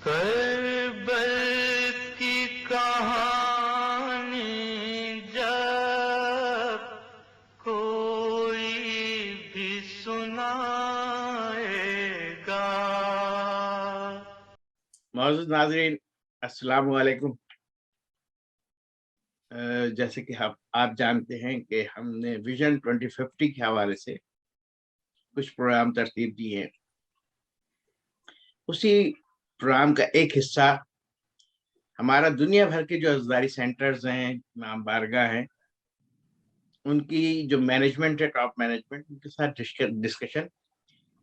کربل کی کہانی جب کوئی بھی سنائے گا۔ معزز ناظرین السلام علیکم۔ جیسے کہ آپ جانتے ہیں کہ ہم نے ویژن 2050 کے حوالے سے کچھ پروگرام ترتیب دیے ہیں۔ اسی پروگرام کا ایک حصہ ہمارا دنیا بھر کے جو عزاداری سینٹرز ہیں، امام بارگاہ ہیں، ان کی جو مینجمنٹ ہے، ٹاپ مینجمنٹ، ان کے ساتھ ڈسکشن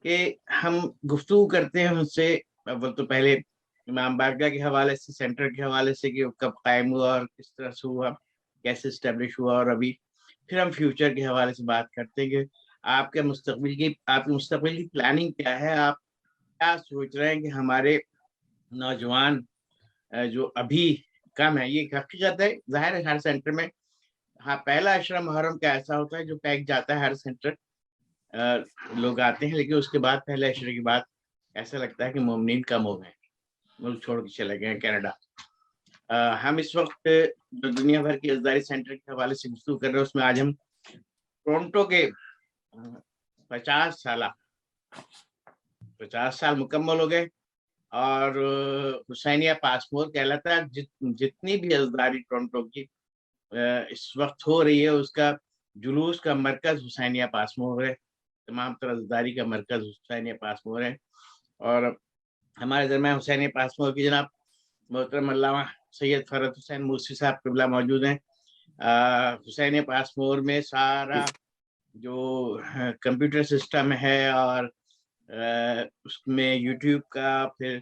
کہ ہم گفتگو کرتے ہیں ان سے۔ اول تو پہلے امام بارگاہ کے حوالے سے، سینٹر کے حوالے سے کہ کب قائم ہوا اور کس طرح سے ہوا، کیسے اسٹیبلش ہوا، اور ابھی پھر ہم فیوچر کے حوالے سے بات کرتے ہیں کہ آپ کے مستقبل کی پلاننگ کیا ہے، آپ کیا سوچ رہے ہیں کہ ہمارے نوجوان جو ابھی کم ہے، یہ حقیقت ہے، ظاہر ہے ہر سینٹر میں ہاں پہلا عشرہ محرم کا ایسا ہوتا ہے جو پیک جاتا ہے، ہر سینٹر لوگ آتے ہیں، لیکن اس کے بعد پہلے عشرے کے بعد ایسا لگتا ہے کہ مومنین کم ہو گئے، ملک چھوڑ کے چلے گئے کینیڈا۔ ہم اس وقت جو دنیا بھر کے عزاداری سینٹر کے حوالے سے گفتگو کر رہے ہیں، اس میں آج ہم ٹورنٹو کے 50 سال مکمل ہو گئے، اور حسینیہ پاسمور کہلاتا ہے جتنی بھی عزاداری ٹورنٹو کی اس وقت ہو رہی ہے، اس کا جلوس کا مرکز حسینیہ پاسمور ہے، تمام تر عزاداری کا مرکز حسینیہ پاسمور ہے۔ اور ہمارے درمیان حسینیہ پاسمور کی جناب محترم علامہ سید فرحت حسین موسی صاحب قبلہ موجود ہیں۔ حسینیہ پاسمور میں سارا جو کمپیوٹر سسٹم ہے، اور اس میں یوٹیوب کا، پھر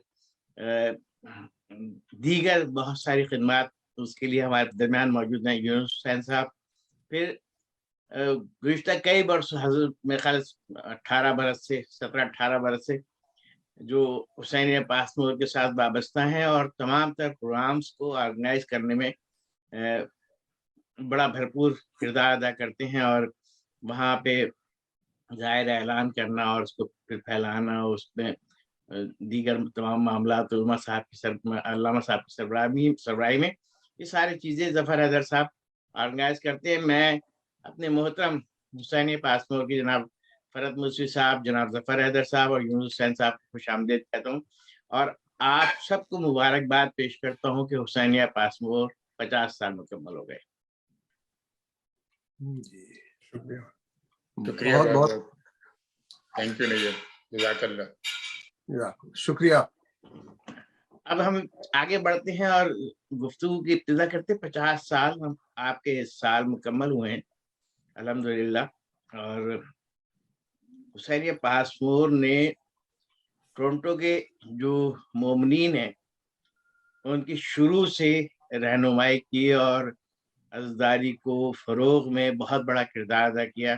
دیگر بہت ساری خدمات اس کے لیے ہمارے درمیان موجود ہیں یونس حسین صاحب۔ پھر گزشتہ کئی برس، حضرت میرے خیال 17-18 برس سے جو حسینیہ پاسمور کے ساتھ وابستہ ہیں، اور تمام تر پروگرامز کو آرگنائز کرنے میں بڑا بھرپور کردار ادا کرتے ہیں، اور وہاں پہ ظاہر اعلان کرنا اور اس کو پھر پھیلانا، اس میں دیگر تمام معاملات علامہ صاحب کی سربراہی میں یہ ساری چیزیں ظفر حیدر صاحب آرگنائز کرتے ہیں۔ میں اپنے محترم حسینیہ پاسمور کی جناب فرحت موسی صاحب، جناب ظفر حیدر صاحب اور یونس حسین صاحب کو خوش آمدید کہتا ہوں، اور آپ سب کو مبارکباد پیش کرتا ہوں کہ حسینیہ پاسمور 50 سال مکمل ہو گئے۔ جی شکریہ، شکریہ، بہت بہت تھینک یو نیجر، جزاک اللہ، شکریہ۔ اب ہم آگے بڑھتے ہیں اور گفتگو کی ابتدا کرتے ہیں۔ 50 سال ہم آپ کے سال مکمل ہوئے ہیں الحمدللہ، اور حسینیہ پاسمور نے ٹورنٹو کے جو مومنین ہیں ان کی شروع سے رہنمائی کی، اور عزاداری کو فروغ میں بہت بڑا کردار ادا کیا۔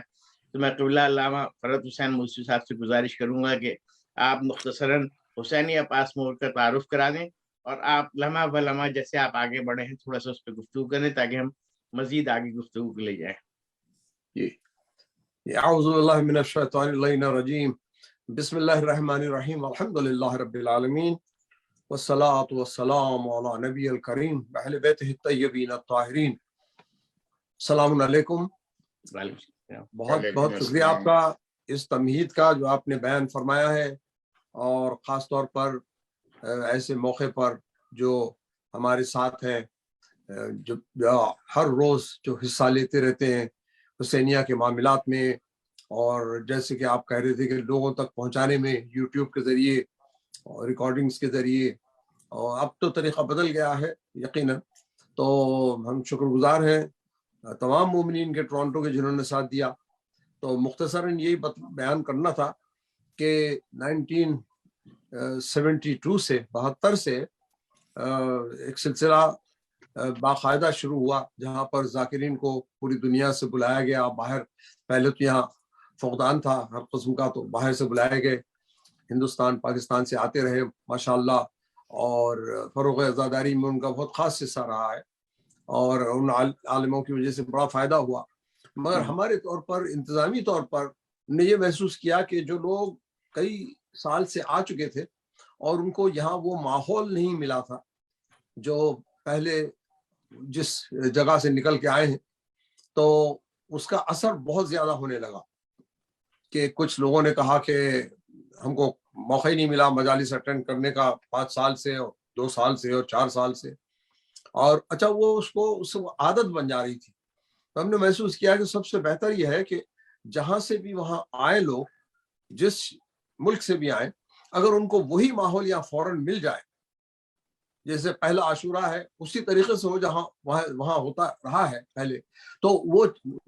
تو میں قبلہ علامہ فرحت حسین موسی صاحب سے گزارش کروں گا کہ آپ مختصراً حسینیہ پاسمور کا تعارف کرا دیں، اور آپ لمحہ بہ لمحہ جیسے آپ آگے بڑھے ہیں تھوڑا سا اس پہ گفتگو کریں تاکہ ہم مزید آگے گفتگو کے لے جائیں۔ اعوذ باللہ من الشیطان اللعین الرجیم، بسم اللہ الرحمن الرحیم، الحمدللہ رب العالمین، والصلاة والسلام علی نبی الکریم اہل بیتہ الطیبین الطاہرین۔ السلام علیکم۔ بہت بہت شکریہ آپ کا اس تمہید کا جو آپ نے بیان فرمایا ہے، اور خاص طور پر ایسے موقع پر جو ہمارے ساتھ ہیں، جو ہر روز جو حصہ لیتے رہتے ہیں حسینیہ کے معاملات میں، اور جیسے کہ آپ کہہ رہے تھے کہ لوگوں تک پہنچانے میں یوٹیوب کے ذریعے اور ریکارڈنگز کے ذریعے، اور اب تو طریقہ بدل گیا ہے یقیناً، تو ہم شکر گزار ہیں تمام مومنین کے ٹورنٹو کے جنہوں نے ساتھ دیا۔ تو مختصراً یہی بیان کرنا تھا کہ 1972 سے 72 سے ایک سلسلہ باقاعدہ شروع ہوا، جہاں پر ذاکرین کو پوری دنیا سے بلایا گیا۔ باہر پہلے تو یہاں فقدان تھا ہر قسم کا، تو باہر سے بلائے گئے، ہندوستان پاکستان سے آتے رہے ماشاءاللہ، اور فروغ عزاداری میں ان کا بہت خاص حصہ رہا ہے، اور ان عالموں کی وجہ سے بڑا فائدہ ہوا۔ مگر ہمارے طور پر، انتظامی طور پر، نے یہ محسوس کیا کہ جو لوگ کئی سال سے آ چکے تھے اور ان کو یہاں وہ ماحول نہیں ملا تھا جو پہلے جس جگہ سے نکل کے آئے ہیں، تو اس کا اثر بہت زیادہ ہونے لگا کہ کچھ لوگوں نے کہا کہ ہم کو موقع ہی نہیں ملا مجالس اٹینڈ کرنے کا 5 سال سے اور 2 سال سے اور 4 سال سے، اور اچھا وہ اس کو عادت بن جا رہی تھی. تو ہم نے محسوس کیا کہ سب سے بہتر یہ ہے کہ جہاں سے بھی وہاں آئے لوگ، جس ملک سے بھی آئیں، اگر ان کو وہی ماحول یا فوراً مل جائے، جیسے پہلا عاشورہ ہے اسی طریقے سے ہو جہاں وہاں ہوتا رہا ہے پہلے، تو وہ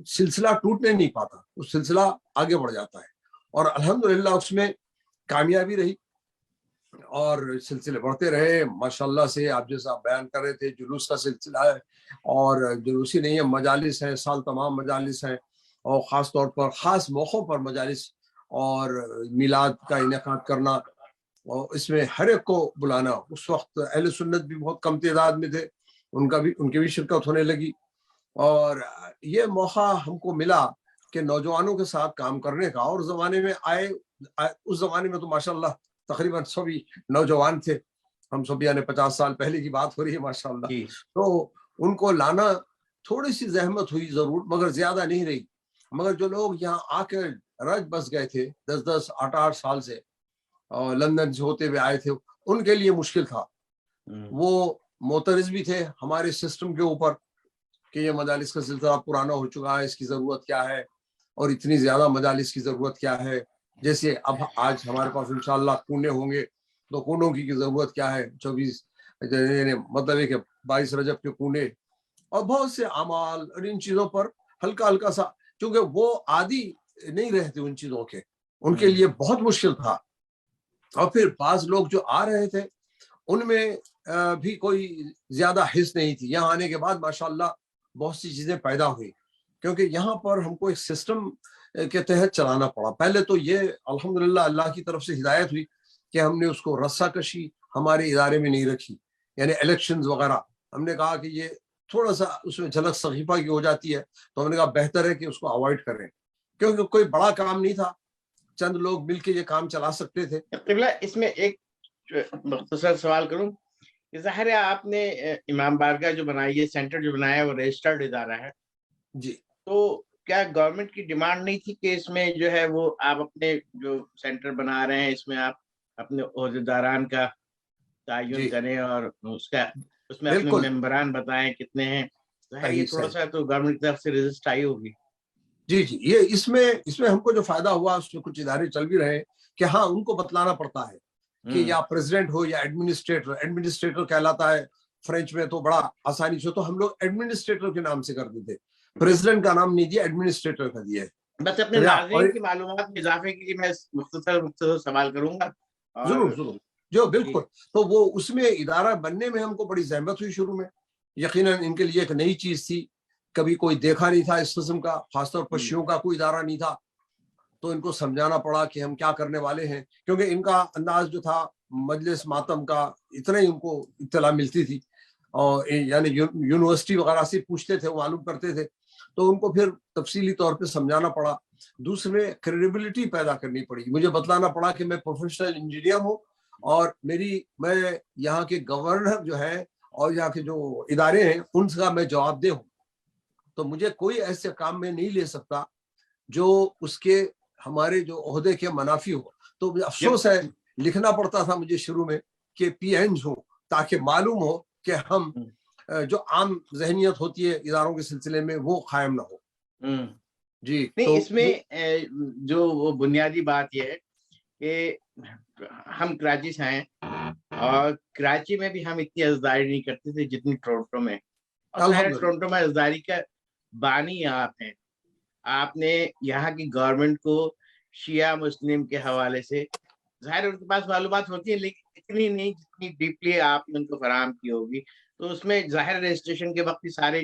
سلسلہ ٹوٹنے نہیں پاتا، وہ سلسلہ آگے بڑھ جاتا ہے. اور الحمدللہ اس میں کامیابی رہی اور سلسلے بڑھتے رہے ماشاءاللہ سے. آپ جیسا بیان کر رہے تھے جلوس کا سلسلہ ہے، اور جلوس ہی نہیں ہے، مجالس ہیں، سال تمام مجالس ہیں، اور خاص طور پر خاص موقعوں پر مجالس اور میلاد کا انعقاد کرنا، اور اس میں ہر ایک کو بلانا. اس وقت اہل سنت بھی بہت کم تعداد میں تھے، ان کی بھی شرکت ہونے لگی. اور یہ موقع ہم کو ملا کہ نوجوانوں کے ساتھ کام کرنے کا. اور زمانے میں اس زمانے میں تو ماشاءاللہ تقریباً سبھی نوجوان تھے، ہم سب یعنی 50 سال پہلے کی بات ہو رہی ہے ماشاءاللہ. تو ان کو لانا تھوڑی سی زحمت ہوئی ضرور، مگر زیادہ نہیں رہی. مگر جو لوگ یہاں آ کے رج بس گئے تھے 10 8 سال سے، اور لندن سے ہوتے ہوئے آئے تھے، ان کے لیے مشکل تھا. وہ معترض بھی تھے ہمارے سسٹم کے اوپر کہ یہ مجالس کا سلسلہ پرانا ہو چکا ہے، اس کی ضرورت کیا ہے، اور اتنی زیادہ مجالس کی ضرورت کیا ہے. جیسے اب آج ہمارے پاس انشاءاللہ کونے ہوں گے، تو کونوں کی ضرورت کیا ہے، 24 مطلب ہے کہ 22 رجب کے کونے اور بہت سے اعمال، اور ان چیزوں پر ہلکا ہلکا سا، کیونکہ وہ عادی نہیں رہتے ان چیزوں کے، ان کے لیے بہت مشکل تھا. اور پھر بعض لوگ جو آ رہے تھے ان میں بھی کوئی زیادہ حس نہیں تھی. یہاں آنے کے بعد ماشاءاللہ بہت سی چیزیں پیدا ہوئی، کیونکہ یہاں پر ہم کو ایک سسٹم کے تحت چلانا پڑا. پہلے تو یہ الحمدللہ اللہ کی طرف سے ہدایت ہوئی کہ ہم نے اس کو رسہ کشی ہمارے ادارے میں نہیں رکھی، یعنی الیکشنز وغیرہ. ہم نے کہا کہ یہ تھوڑا سا اس میں جھلک صحیفہ کی ہو جاتی ہے، تو ہم نے کہا بہتر ہے کہ اس کو اوائڈ کریں، کیونکہ کوئی بڑا کام نہیں تھا، چند لوگ مل کے یہ کام چلا سکتے تھے. قبلہ اس میں ایک مختصر سوال کروں. ظاہر ہے آپ نے امام بارگاہ جو بنائی ہے، سینٹر جو بنایا ہے، وہ رجسٹرڈ ادارہ ہے جی. تو کیا گورنمنٹ کی ڈیمانڈ نہیں تھی کہ اس میں جو ہے وہ آپ اپنے جو سینٹر بنا رہے ہیں اس میں آپ اپنے عہدیداران کا تعین کریں اور اس میں اپنے ممبران بتائیں کتنے ہیں؟ ظاہر یہ تھوڑا سا تو گورنمنٹ کی طرف سے رجسٹ آئی ہوگی. جی یہ اس میں ہم کو جو فائدہ ہوا، اس میں کچھ ادارے چل بھی رہے ہیں کہ ہاں ان کو بتلانا پڑتا ہے کہ یا پریزیڈنٹ ہو یا ایڈمنسٹریٹر کہلاتا ہے فرینچ میں، تو بڑا آسانی سے. تو ہم لوگ ایڈمنسٹریٹر کے نام سے کرتے تھے، پریزیڈنٹ کا نام نہیں دیا، ایڈمنسٹریٹر کا دیا ہے. بس اپنے ناظرین کی معلومات میں اضافے کے لیے میں مختصر سوال کروں گا. ضرور جو بالکل. تو وہ اس میں ادارہ بننے میں ہم کو بڑی زحمت ہوئی شروع میں. یقیناً ان کے لیے ایک نئی چیز تھی، کبھی کوئی دیکھا نہیں تھا اس قسم کا، خاص طور پر شیعوں کا کوئی ادارہ نہیں تھا. تو ان کو سمجھانا پڑا کہ ہم کیا کرنے والے ہیں، کیونکہ ان کا انداز جو تھا مجلس ماتم کا، اتنا ہی ان کو اطلاع ملتی تھی، اور یعنی یونیورسٹی وغیرہ سے پوچھتے تھے، معلوم کرتے تھے. تو ان کو پھر تفصیلی طور پہ سمجھانا پڑا. دوسرے کریڈیبلٹی پیدا کرنی پڑی، مجھے بتلانا پڑا کہ میں پروفیشنل انجینئر ہوں، اور میں یہاں کے گورنر جو ہے اور یہاں کے جو ادارے ہیں ان کا میں جواب دہ ہوں. تو مجھے کوئی ایسے کام میں نہیں لے سکتا جو اس کے ہمارے جو عہدے کے منافی ہو. تو افسوس ہے، لکھنا پڑتا تھا مجھے شروع میں کہ پی اینج ہوں، تاکہ معلوم ہو کہ ہم جو عام ذہنیت ہوتی ہے اداروں کے سلسلے میں وہ قائم نہ ہو. جی نہیں، اس میں جو وہ بنیادی بات یہ ہے کہ ہم کراچی سے ہیں، اور کراچی میں بھی ہم اتنی عزاداری نہیں کرتے تھے جتنی ٹورنٹو میں. اور ٹورنٹو میں عزاداری کا بانی آپ ہیں. آپ نے یہاں کی گورنمنٹ کو شیعہ مسلم کے حوالے سے، ظاہر ان کے پاس معلومات ہوتی ہیں لیکن اتنی نہیں جتنی ڈیپلی آپ نے ان کو فراہم کی ہوگی. تو اس میں ظاہر رجسٹریشن کے وقت سارے،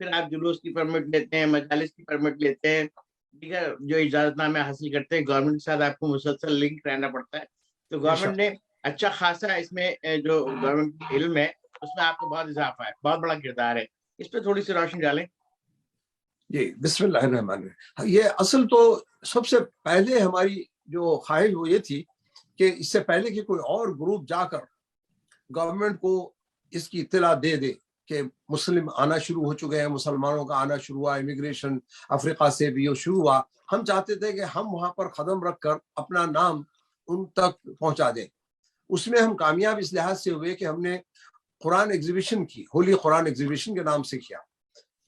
پھر آپ جلوس کی پرمٹ لیتے ہیں، مجالس کی پرمٹ لیتے ہیں، دیگر جو اجازت نامے حاصل کرتے ہیں، گورنمنٹ کے ساتھ آپ کو مسلسل لنک رہنا پڑتا ہے. تو گورنمنٹ نے اچھا خاصا اس میں جو گورنمنٹ کی علم ہے اس میں آپ کو بہت اضافہ ہے، بہت بڑا کردار ہے. اس پہ تھوڑی سی روشنی ڈالیں. جی بسم اللہ الرحمن الرحیم. یہ اصل تو سب سے پہلے ہماری جو خواہش وہ یہ تھی کہ اس سے پہلے کہ کوئی اور گروپ جا کر گورنمنٹ کو اس کی اطلاع دے دے کہ مسلم آنا شروع ہو چکے ہیں، مسلمانوں کا آنا شروع ہوا، امیگریشن افریقہ سے بھی شروع ہوا، ہم چاہتے تھے کہ ہم وہاں پر قدم رکھ کر اپنا نام ان تک پہنچا دیں۔ اس میں ہم کامیاب اس لحاظ سے ہوئے کہ ہم نے قرآن ایگزیبیشن کی، ہولی قرآن ایگزیبیشن کے نام سے کیا،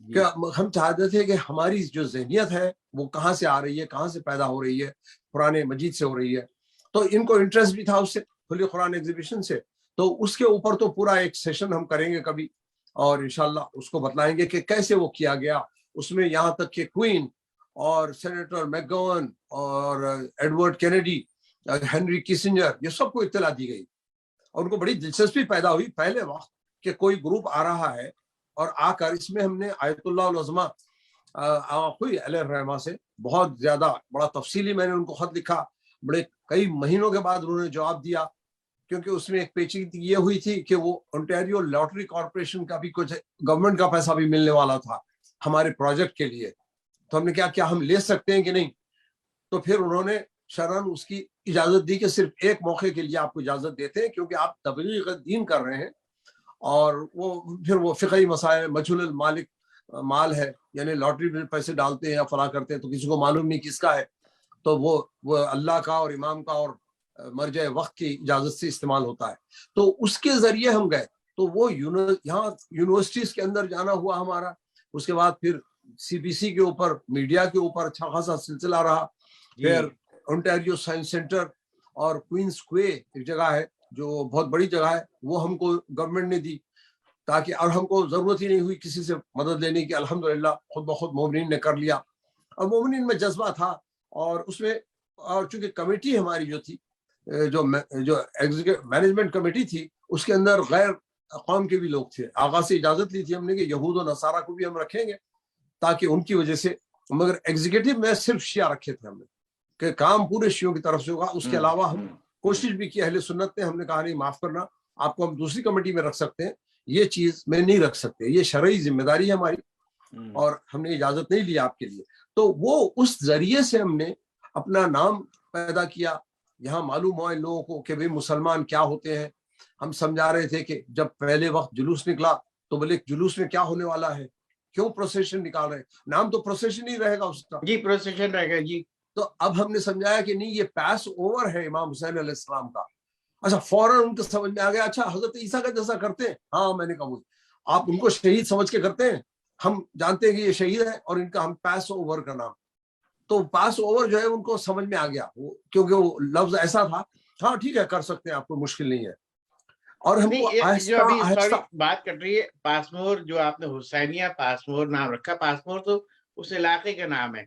کہ ہم چاہتے تھے کہ ہماری جو ذہنیت ہے وہ کہاں سے آ رہی ہے، کہاں سے پیدا ہو رہی ہے، قرآن مجید سے ہو رہی ہے۔ تو ان کو انٹرسٹ بھی تھا اس سے، ہولی قرآن ایگزیبیشن سے، تو اس کے اوپر تو پورا ایک سیشن ہم کریں گے کبھی، اور انشاءاللہ اس کو بتلائیں گے کہ کیسے وہ کیا گیا۔ اس میں یہاں تک کہ کوئین اور سینیٹر میک گون اور ایڈورڈ کینیڈی، ہنری کیسنجر، یہ سب کو اطلاع دی گئی، اور ان کو بڑی دلچسپی پیدا ہوئی پہلے وقت کہ کوئی گروپ آ رہا ہے، اور آ کر اس میں ہم نے آیت اللہ العظمہ آغا خوئی علیہ الرحمہ سے بہت زیادہ بڑا تفصیلی میں نے ان کو خط لکھا، بڑے کئی مہینوں کے بعد انہوں نے جواب دیا، کیونکہ اس میں ایک پیچیدگی یہ ہوئی تھی کہ وہ انٹیریو لاٹری کارپوریشن کا بھی کچھ گورنمنٹ کا پیسہ بھی ملنے والا تھا ہمارے پروجیکٹ کے لیے، تو ہم نے کیا ہم لے سکتے ہیں کہ نہیں؟ تو پھر انہوں نے شرعاً اس کی اجازت دی کہ صرف ایک موقع کے لیے آپ کو اجازت دیتے ہیں، کیونکہ آپ تبلیغ دین کر رہے ہیں، اور وہ فقہی مسائل، مجہول المالک مال ہے، یعنی لاٹری میں پیسے ڈالتے ہیں یا فلاں کرتے ہیں تو کسی کو معلوم نہیں کس کا ہے، تو وہ اللہ کا اور امام کا اور مرجع وقت کی اجازت سے استعمال ہوتا ہے۔ تو اس کے ذریعے ہم گئے، تو وہ یہاں یونیورسٹیز کے اندر جانا ہوا ہمارا، اس کے بعد پھر سی بی سی کے اوپر، میڈیا کے اوپر اچھا خاصا سلسلہ رہا، پھر انٹیریو سائنس سینٹر اور کوئنس کوے ایک جگہ ہے جو بہت بڑی جگہ ہے، وہ ہم کو گورنمنٹ نے دی، تاکہ اور ہم کو ضرورت ہی نہیں ہوئی کسی سے مدد لینے کی، الحمدللہ خود بخود مومنین نے کر لیا، اور مومنین میں جذبہ تھا، اور اس میں اور چونکہ کمیٹی ہماری جو تھی، جو مینجمنٹ کمیٹی تھی، اس کے اندر غیر اقوام کے بھی لوگ تھے۔ آغا سے اجازت لی تھی ہم نے کہ یہود و نصارہ کو بھی ہم رکھیں گے تاکہ ان کی وجہ سے، مگر ایگزیکٹو میں صرف شیعہ رکھے تھے ہم نے کہ کام پورے شیعوں کی طرف سے ہوگا۔ اس کے علاوہ ہم کوشش بھی کی، اہل سنت نے، ہم نے کہا نہیں معاف کرنا، آپ کو ہم دوسری کمیٹی میں رکھ سکتے ہیں، یہ چیز میں نہیں رکھ سکتے، یہ شرعی ذمہ داری ہے ہماری، اور ہم نے اجازت نہیں لی آپ کے لیے۔ تو وہ اس ذریعے سے ہم نے اپنا نام پیدا کیا، یہاں معلوم ہوا ان لوگوں کو کہ بھئی مسلمان کیا ہوتے ہیں۔ ہم سمجھا رہے تھے کہ جب پہلے وقت جلوس نکلا تو بولے جلوس میں کیا ہونے والا ہے، کیوں پروسیشن نکال رہے ہیں، نام تو پروسیشن ہی رہے گا اس کا، جی پروسیشن رہے گا جی۔ تو اب ہم نے سمجھایا کہ نہیں، یہ پاس اوور ہے امام حسین علیہ السلام کا۔ اچھا فوراً ان کو سمجھ میں آ گیا، اچھا حضرت عیسیٰ کا جیسا کرتے ہیں؟ ہاں، میں نے کہا آپ ان کو شہید سمجھ کے کرتے ہیں، ہم جانتے ہیں کہ یہ شہید ہے، اور ان کا ہم پاس اوور کا نام، تو پاس اوور جو ہے ان کو سمجھ میں آ گیا، کیونکہ وہ لفظ ایسا تھا، ہاں ٹھیک ہے کر سکتے ہیں، آپ کو مشکل نہیں ہے۔ اور ہم کو جو ابھی بات کر رہی ہے پاسمور، جو آپ نے حسینیہ پاسمور نام رکھا، پاسمور تو اس علاقے کا نام ہے،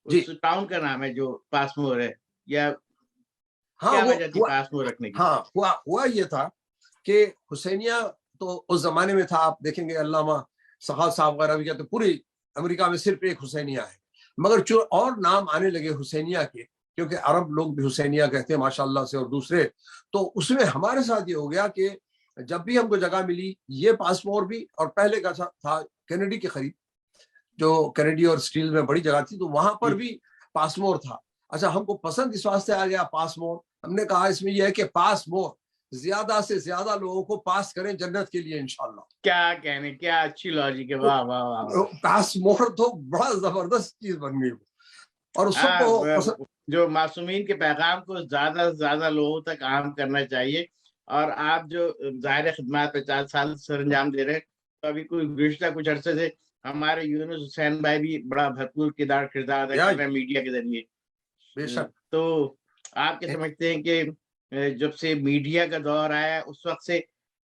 اس ٹاؤن کا نام ہے جو پاسمور ہے، یا کیا وجہ تھی پاسمور رکھنے کی؟ ہاں ہوا یہ تھا کہ حسینیہ تو اس زمانے میں تھا، آپ دیکھیں گے علامہ سخاوت صاحب وغیرہ بھی کہتے ہیں پوری امریکہ میں صرف ایک حسینیہ ہے، مگر جو اور نام آنے لگے حسینیہ کے، کیونکہ عرب لوگ بھی حسینیہ کہتے ہیں ماشاءاللہ سے، اور دوسرے، تو اس میں ہمارے ساتھ یہ ہو گیا کہ جب بھی ہم کو جگہ ملی، یہ پاسمور بھی، اور پہلے کا تھا کینیڈی کے قریب، جو کینیڈی اور اسٹیل میں بڑی جگہ تھی، تو وہاں پر بھی پاسمور تھا۔ اچھا ہم کو پسند اس واسطے آ گیا پاسمور، ہم نے کہا اس میں یہ ہے کہ پاسمور زیادہ سے زیادہ لوگوں کو پاس کریں جنت کے لیے انشاءاللہ۔ کیا کہنے، کیا اچھی لاجک ہے، واہ واہ واہ۔ پاسمور تو بڑا زبردست چیز بن گئی، اور اس کو جو معصومین کے پیغام کو زیادہ سے زیادہ لوگوں تک عام کرنا چاہیے، اور آپ جو ظاہر خدمات 50 سال سر انجام دے رہے ہیں، تو ابھی کوئی گزشتہ کچھ عرصے سے ہمارے یونس حسین بھائی بھی بڑا بھرپور کردار ادا کر رہے ہیں میڈیا کے ذریعے۔ بے شک۔ تو آپ کیا سمجھتے ہیں کہ جب سے میڈیا کا دور آیا اس وقت سے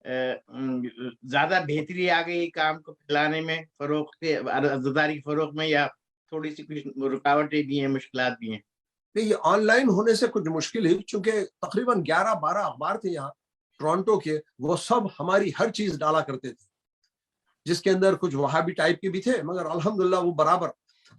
زیادہ بہتری آ گئی کام کو پھیلانے میں، فروغ کے عزاداری فروغ میں، یا تھوڑی سی کچھ رکاوٹیں بھی ہیں، مشکلات بھی ہیں؟ یہ آن لائن ہونے سے کچھ مشکل ہے، چونکہ تقریباً 11-12 اخبار تھے یہاں ٹورانٹو کے، وہ سب ہماری ہر چیز ڈالا کرتے تھے، جس کے اندر کچھ وہابی ٹائپ کے بھی تھے، مگر الحمدللہ وہ برابر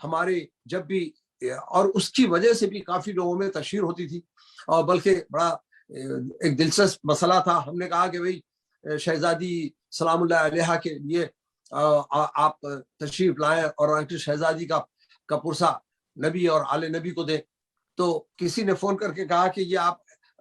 ہمارے جب بھی، اور اس کی وجہ سے بھی کافی لوگوں میں تشہیر ہوتی تھی، اور بلکہ بڑا ایک دلچسپ مسئلہ تھا، ہم نے کہا کہ بھئی شہزادی سلام اللہ علیہا کے لیے آپ تشریف لائیں اور شہزادی کا پرسہ نبی اور آل نبی کو دیں، تو کسی نے فون کر کے کہا کہ یہ آپ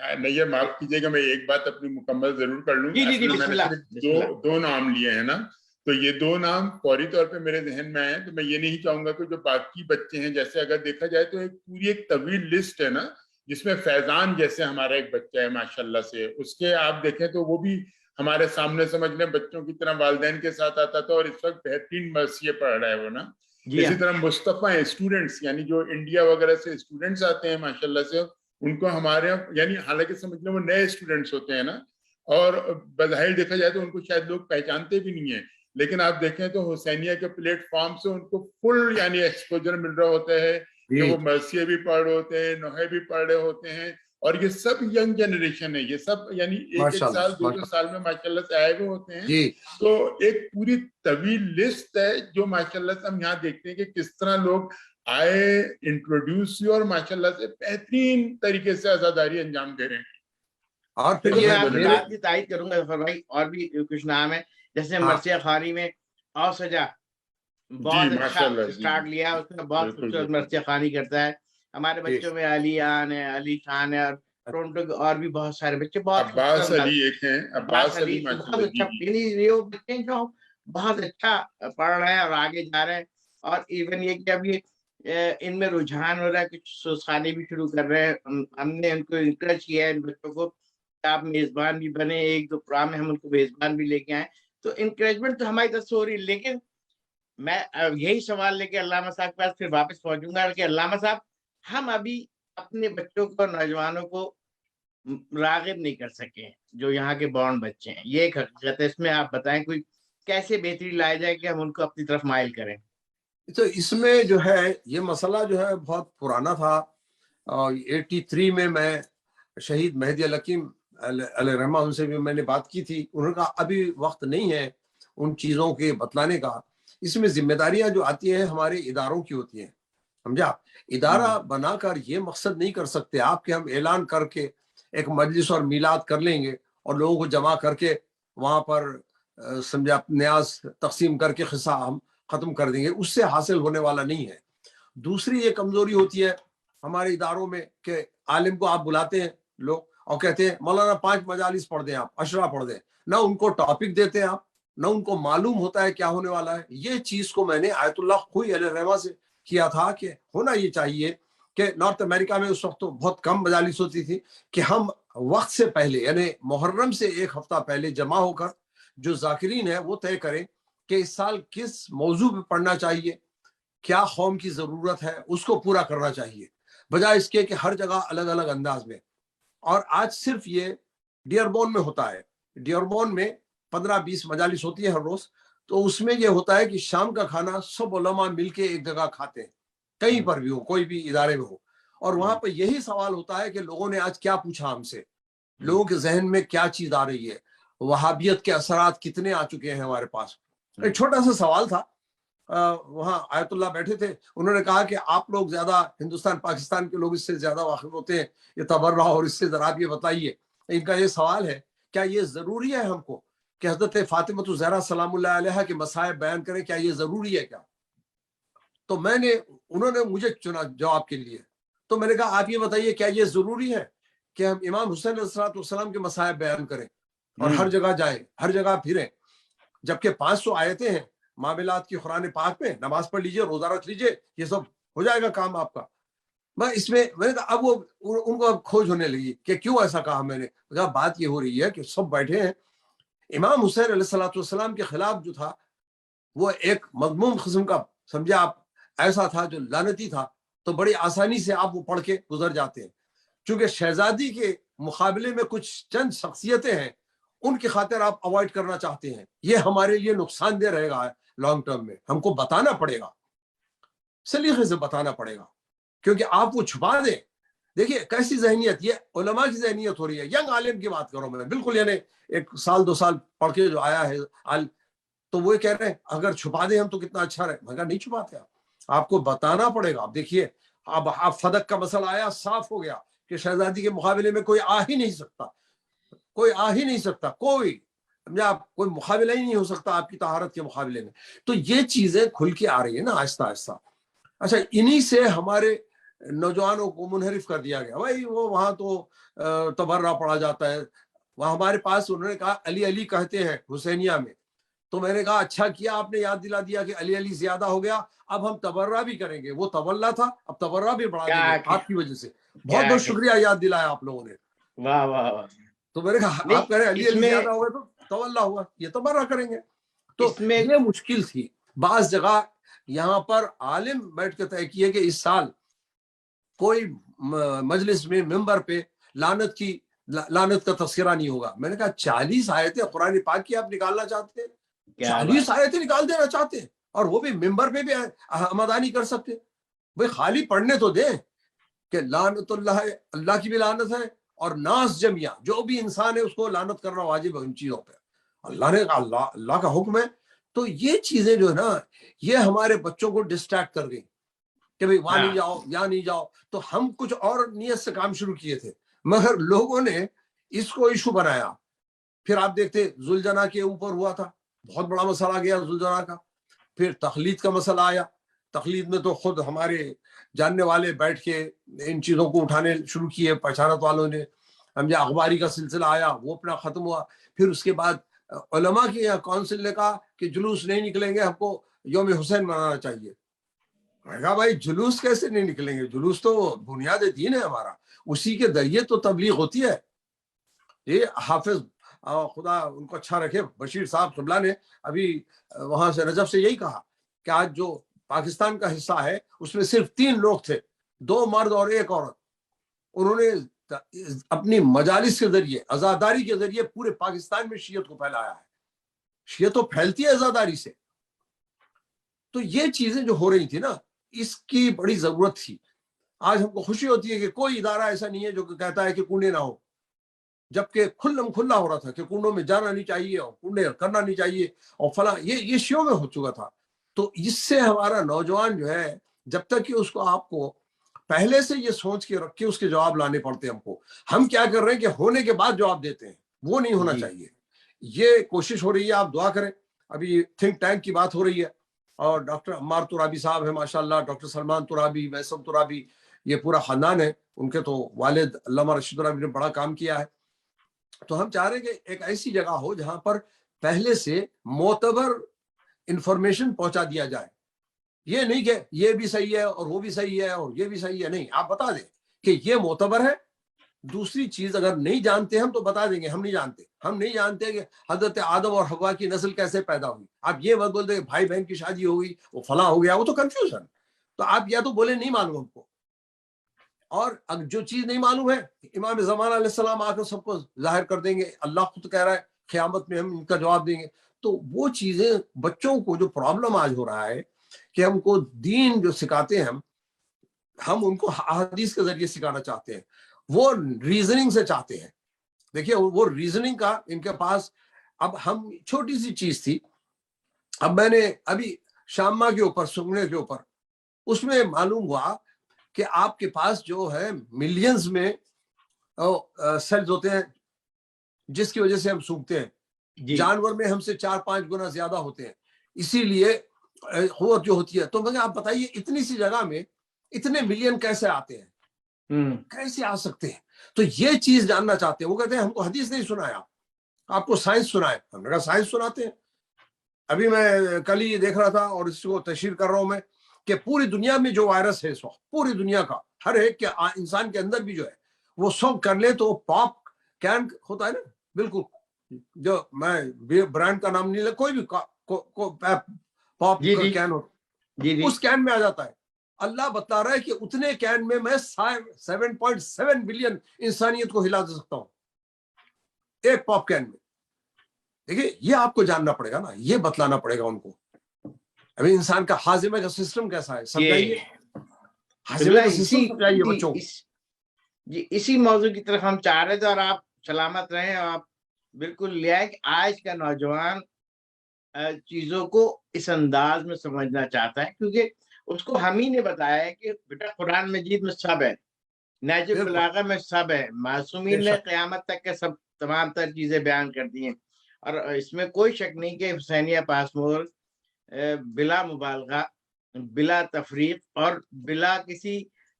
نہیں یہ معاف کیجیے گا میں ایک بات اپنی مکمل ضرور کر لوں. جی جی جی میں بسم نے اللہ صرف دو نام لیے ہیں نا, تو یہ دو نام فوری طور پہ میرے ذہن میں آئے, تو میں یہ نہیں چاہوں گا کہ جو باقی بچے ہیں, جیسے اگر دیکھا جائے تو ایک پوری ایک طویل لسٹ ہے نا, جس میں فیضان جیسے ہمارا ایک بچہ ہے ماشاءاللہ سے, اس کے آپ دیکھیں تو وہ بھی ہمارے سامنے سمجھ لیں بچوں کی طرح والدین کے ساتھ آتا تھا, اور اس وقت بہترین مرثیہ پڑھ رہا ہے وہ نا. اسی طرح مصطفیٰ ہیں اسٹوڈنٹس, یعنی جو انڈیا وغیرہ سے اسٹوڈنٹس آتے ہیں ماشاءاللہ سے, ان کو ہمارے یعنی حالانکہ سمجھ لیں وہ نئے اسٹوڈنٹس ہوتے ہیں نا, اور بظاہر دیکھا جائے تو ان کو شاید لوگ پہچانتے بھی نہیں ہیں, لیکن آپ دیکھیں تو حسینیہ کے پلیٹ فارم سے ان کو فل یعنی ایکسپوجر مل رہا ہوتا ہے کہ وہ مرثیہ بھی پڑھ رہے ہوتے ہیں, نوحے بھی پڑھ رہے ہوتے ہیں, اور یہ سب ینگ جنریشن ہے, یہ سب یعنی ایک سال دو سال میں ماشاءاللہ سے آئے ہوئے ہوتے ہیں. تو ایک پوری طویل لسٹ ہے جو ماشاءاللہ سے ہم یہاں دیکھتے ہیں کہ کس طرح لوگ آئے, انٹروڈیوس ہوئے, اور ماشاءاللہ سے بہترین طریقے سے عزاداری انجام دے رہے ہیں. اور پھر یہ آپ کی بات کی تائید کروں گا ظفر بھائی, اور بھی کچھ نام ہے جیسے مرثیہ خوانی میں اوسجا بہت اچھا اسٹارٹ لیا, اس میں بہت خوبصورت مرثیہ خوانی کرتا ہے. ہمارے بچوں میں علی آن ہے, علی خان ہے, اور ٹورنٹو اور بھی بہت سارے بچے, بہت عباس علی ایک ہیں, عباس علی بہت اچھا, وہ بچے جو بہت اچھا پڑھ رہے ہیں اور آگے جا رہے ہیں. اور ایون یہ کہ اب یہ ان میں رجحان ہو رہا ہے, کچھ سوسخانے بھی شروع کر رہے ہیں. ہم نے ان کو انکریج کیا ہے ان بچوں کو, آپ میزبان بھی بنے, ایک دو پروگرام میں ہم ان کو میزبان بھی لے کے آئے, تو انکریجمنٹ تو ہماری طرف سے ہو رہی ہے. لیکن میں یہی سوال لے کے علامہ صاحب کے پاس پھر واپس پہنچوں گا کہ علامہ صاحب ہم ابھی اپنے بچوں کو, نوجوانوں کو راغب نہیں کر سکے جو یہاں کے بورن بچے ہیں, یہ ایک حقیقت ہے. اس میں آپ بتائیں کوئی کیسے بہتری لایا جائے کہ ہم ان کو اپنی طرف مائل کریں. تو اس میں جو ہے یہ مسئلہ جو ہے بہت پرانا تھا. 83 میں شہید مہدی الحکیم علیہ رحمہ ان سے بھی میں نے بات کی تھی. انہوں نے کہا ابھی وقت نہیں ہے ان چیزوں کے بتلانے کا, اس میں ذمہ داریاں جو آتی ہیں ہمارے اداروں کی ہوتی ہیں, سمجھا. ادارہ بنا کر یہ مقصد نہیں کر سکتے آپ کہ ہم اعلان کر کے ایک مجلس اور میلاد کر لیں گے اور لوگوں کو جمع کر کے وہاں پر سمجھا نیاز تقسیم کر کے قصہ ہم ختم کر دیں گے. اس سے حاصل ہونے والا نہیں ہے. دوسری یہ کمزوری ہوتی ہے ہمارے اداروں میں کہ عالم کو آپ بلاتے ہیں لوگ اور کہتے ہیں مولانا 5 مجالس پڑھ دیں, آپ اشرا پڑھ دیں, نہ ان کو ٹاپک دیتے ہیں آپ, نہ ان کو معلوم ہوتا ہے کیا ہونے والا ہے. یہ چیز کو میں نے آیت اللہ خوئی علیہ رحمہ سے کیا تھا کہ ہونا یہ چاہیے کہ نارتھ امریکہ میں اس وقت تو بہت کم مجالس ہوتی تھی کہ ہم وقت سے پہلے یعنی محرم سے 1 ہفتہ پہلے جمع ہو کر جو ذاکرین ہیں وہ طے کریں کہ اس سال کس موضوع پہ پڑھنا چاہیے, کیا قوم کی ضرورت ہے, اس کو پورا کرنا چاہیے, بجائے اس کے کہ ہر جگہ الگ الگ انداز میں. اور آج صرف یہ ڈیئربون میں ہوتا ہے. ڈیئربون میں 15-20 مجالس ہوتی ہے ہر روز, تو اس میں یہ ہوتا ہے کہ شام کا کھانا سب علماء مل کے ایک جگہ کھاتے ہیں, کہیں پر بھی ہو, کوئی بھی ادارے میں ہو, اور وہاں پہ یہی سوال ہوتا ہے کہ لوگوں نے آج کیا پوچھا ہم سے, لوگوں کے ذہن میں کیا چیز آ رہی ہے, وہابیت کے اثرات کتنے آ چکے ہیں ہمارے پاس. ایک چھوٹا سا سوال تھا, وہاں آیت اللہ بیٹھے تھے, انہوں نے کہا کہ آپ لوگ زیادہ ہندوستان پاکستان کے لوگ اس سے زیادہ واقف ہوتے ہیں یہ تبرع, اور اس سے ذرا آپ یہ بتائیے. ان کا یہ سوال ہے کیا یہ ضروری ہے ہم کو کہ حضرت فاطمہ الزہرا سلام اللہ علیہا کے مصائب بیان کریں, کیا یہ ضروری ہے کیا؟ تو انہوں نے مجھے چنا جواب کے لیے. تو میں نے کہا آپ یہ بتائیے کیا یہ ضروری ہے کہ ہم امام حسین علیہ السلام کے مصائب بیان کریں اور ہر جگہ جائیں, ہر جگہ پھریں, جبکہ 500 آیتیں ہیں معاملات کی قرآن پاک میں, نماز پڑھ لیجئے, روزہ رکھ لیجئے, یہ سب ہو جائے گا کام آپ کا. میں نے کہا اب وہ ان کو اب کھوج ہونے لگی کہ کیوں ایسا کہا. میں نے کہا بات یہ ہو رہی ہے کہ سب بیٹھے ہیں, امام حسین علیہ السلام کے خلاف جو تھا وہ ایک مضموم قسم کا, سمجھے آپ, ایسا تھا جو لعنتی تھا, تو بڑی آسانی سے آپ وہ پڑھ کے گزر جاتے ہیں. چونکہ شہزادی کے مقابلے میں کچھ چند شخصیتیں ہیں, ان کی خاطر آپ اوائڈ کرنا چاہتے ہیں, یہ ہمارے لیے نقصان دہ رہے گا لانگ ٹرم میں. ہم کو بتانا پڑے گا, سلیقے سے بتانا پڑے گا, کیونکہ آپ وہ چھپا دیں. دیکھیے کیسی ذہنیت, یہ علماء کی ذہنیت ہو رہی ہے. ینگ عالم کی بات کروں میں, بالکل یعنی 1 سال 2 سال پڑھ کے جو آیا ہے تو وہ کہہ رہے ہیں اگر چھپا دیں ہم تو کتنا اچھا رہے. میں کہا نہیں چھپاتے, آپ کو بتانا پڑے گا. آپ دیکھیے اب فدق کا مسئلہ آیا, صاف ہو گیا کہ شہزادی کے مقابلے میں کوئی آ ہی نہیں سکتا, کوئی آ ہی نہیں سکتا, کوئی مقابلہ ہی نہیں ہو سکتا آپ کی طہارت کے مقابلے میں. تو یہ چیزیں کھل کے آ رہی ہیں نا آہستہ آہستہ. اچھا, انہی سے ہمارے نوجوانوں کو منحرف کر دیا گیا. بھائی وہ وہاں تو تبرہ پڑھا جاتا ہے. وہاں ہمارے پاس انہوں نے کہا علی علی کہتے ہیں حسینیہ میں. تو میں نے کہا اچھا کیا آپ نے یاد دلا دیا کہ علی علی زیادہ ہو گیا, اب ہم تبرہ بھی کریں گے. وہ تولہ تھا, اب تبرہ بھی بڑھا دیں گے آپ کی وجہ سے. بہت بہت شکریہ یاد دلایا آپ لوگوں نے. واہ واہ واہ. تو میں نے کہا آپ کہہ رہے ہیں علی علی زیادہ ہو گئے تو تولہ ہوا, یہ تبرہ کریں گے. تو یہ مشکل تھی. بعض جگہ یہاں پر عالم بیٹھ کے طے کیے کہ اس سال کوئی مجلس میں ممبر پہ لعنت کا تذکرہ نہیں ہوگا. میں نے کہا 40 آیتیں قرآن پاک کی آپ نکالنا چاہتے ہیں, 40 آیتیں نکال دینا چاہتے ہیں, اور وہ بھی ممبر پہ بھی ہمدانی کر سکتے. بھائی خالی پڑھنے تو دیں کہ لعنت اللہ ہے, اللہ کی بھی لعنت ہے, اور ناس جمعیہ جو بھی انسان ہے اس کو لعنت کرنا واجب ہے ان چیزوں پہ. اللہ نے کہا اللہ کا حکم ہے. تو یہ چیزیں جو ہے نا یہ ہمارے بچوں کو ڈسٹریکٹ کر گئی کہ بھئی وہاں نہیں جاؤ یہاں نہیں جاؤ. تو ہم کچھ اور نیت سے کام شروع کیے تھے, مگر لوگوں نے اس کو ایشو بنایا. پھر آپ دیکھتے زلجنا کے اوپر ہوا تھا, بہت بڑا مسئلہ آ گیا زلجنا کا. پھر تقلید کا مسئلہ آیا. تقلید میں تو خود ہمارے جاننے والے بیٹھ کے ان چیزوں کو اٹھانے شروع کیے, پہچانت والوں نے. ہم جو اخباری کا سلسلہ آیا وہ اپنا ختم ہوا. پھر اس کے بعد علماء کی کونسل نے کہا کہ جلوس نہیں نکلیں گے, ہم کو یوم حسین منانا چاہیے. میں کہا بھائی جلوس کیسے نہیں نکلیں گے, جلوس تو بنیاد دین ہے ہمارا, اسی کے ذریعے تو تبلیغ ہوتی ہے. یہ حافظ خدا ان کو اچھا رکھے بشیر صاحب قبلہ نے ابھی وہاں سے نجف سے یہی کہا کہ آج جو پاکستان کا حصہ ہے اس میں صرف 3 لوگ تھے, 2 مرد اور 1 عورت. انہوں نے اپنی مجالس کے ذریعے عزاداری کے ذریعے پورے پاکستان میں شیعت کو پھیلایا ہے. شیعت تو پھیلتی ہے عزاداری سے. تو یہ چیزیں جو ہو رہی تھی نا اس کی بڑی ضرورت تھی. آج ہم کو خوشی ہوتی ہے کہ کوئی ادارہ ایسا نہیں ہے جو کہتا ہے کہ کنڈے نہ ہو, جبکہ کھلم کھلا ہو رہا تھا کہ کنڈوں میں جانا نہیں چاہیے اور کنڈے کرنا نہیں چاہیے اور فلاں. یہ شیعوں میں ہو چکا تھا. تو اس سے ہمارا نوجوان جو ہے جب تک کہ اس کو آپ کو پہلے سے یہ سوچ کے رکھ کے اس کے جواب لانے پڑتے ہیں. ہم کیا کر رہے ہیں کہ ہونے کے بعد جواب دیتے ہیں, وہ نہیں ہونا چاہیے. یہ کوشش ہو رہی ہے, آپ دعا کریں. ابھی تھنک ٹینک کی بات ہو رہی ہے اور ڈاکٹر عمار ترابی صاحب ہیں ماشاءاللہ, ڈاکٹر سلمان ترابی, میسم ترابی, یہ پورا خاندان ہے. ان کے تو والد علامہ رشید ترابی نے بڑا کام کیا ہے. تو ہم چاہ رہے ہیں کہ ایک ایسی جگہ ہو جہاں پر پہلے سے معتبر انفارمیشن پہنچا دیا جائے. یہ نہیں کہ یہ بھی صحیح ہے اور وہ بھی صحیح ہے اور یہ بھی صحیح ہے, نہیں, آپ بتا دیں کہ یہ معتبر ہے. دوسری چیز اگر نہیں جانتے ہم تو بتا دیں گے ہم نہیں جانتے کہ حضرت آدم اور حوا کی نسل کیسے پیدا ہوئی. آپ یہ مت بول دیں بھائی بہن کی شادی ہوئی وہ فلاں ہو گیا, وہ تو کنفیوژن. تو آپ یا تو بولے نہیں معلوم ہم کو, اور جو چیز نہیں معلوم ہے امام زمان علیہ السلام آ کر سب کو ظاہر کر دیں گے. اللہ خود کہہ رہا ہے قیامت میں ہم ان کا جواب دیں گے. تو وہ چیزیں بچوں کو جو پرابلم آج ہو رہا ہے کہ ہم کو دین جو سکھاتے ہیں ہم ان کو احادیث کے ذریعے سکھانا چاہتے ہیں, وہ ریزننگ سے چاہتے ہیں. دیکھیے وہ ریزننگ کا ان کے پاس, اب ہم چھوٹی سی چیز تھی, اب میں نے ابھی شامہ کے اوپر سنگنے کے اوپر اس میں معلوم ہوا کہ آپ کے پاس جو ہے ملینز میں سیلز ہوتے ہیں جس کی وجہ سے ہم سوکھتے ہیں. جانور میں ہم سے 4-5 گنا زیادہ ہوتے ہیں, اسی لیے قوت جو ہوتی ہے. تو مجھے آپ بتائیے اتنی سی جگہ میں اتنے ملین کیسے آتے ہیں, کیسے آ سکتے ہیں؟ تو یہ چیز جاننا چاہتے ہیں. وہ کہتے ہیں ہم کو حدیث نہیں سنایا, آپ کو سائنس سنائے. ہم نے کہا سائنس سناتے ہیں. ابھی میں کل ہی دیکھ رہا تھا اور اس کو تشہیر کر رہا ہوں میں کہ پوری دنیا میں جو وائرس ہے اس وقت, پوری دنیا کا ہر ایک کے انسان کے اندر بھی جو ہے وہ سب کر لے تو پاپ کین ہوتا ہے نا, بالکل جو میں برانڈ کا نام نہیں لے, کوئی بھی پاپ کین ہو اس کین میں آ جاتا ہے. اللہ بتا رہا ہے کہ اتنے کین میں 7.7 بلین انسانیت کو ہلا دے سکتا ہوں ایک پاپ کین میں. دیکھیے یہ آپ کو جاننا پڑے گا نا, یہ بتلانا پڑے گا ان کو. ابھی انسان کا ہاضمے کا سسٹم کیسا ہے سمجھائیے, ہاضمے کا سسٹم سمجھائیے بچوں کو. جی اسی موضوع کی طرف ہم چاہ رہے تھے اور آپ سلامت رہیں. آپ بالکل لے آئے کہ آج کا نوجوان چیزوں کو اس انداز میں سمجھنا چاہتا ہے کیونکہ اس کو ہم ہی نے بتایا ہے کہ بیٹا قرآن مجید میں سب ہے, نہج البلاغہ میں سب ہے, معصومین نے قیامت تک کے سب تمام تر چیزیں بیان کر دی ہیں. اور اس میں کوئی شک نہیں کہ حسینیہ پاسمور بلا مبالغہ, بلا تفریق اور بلا کسی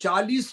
40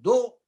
2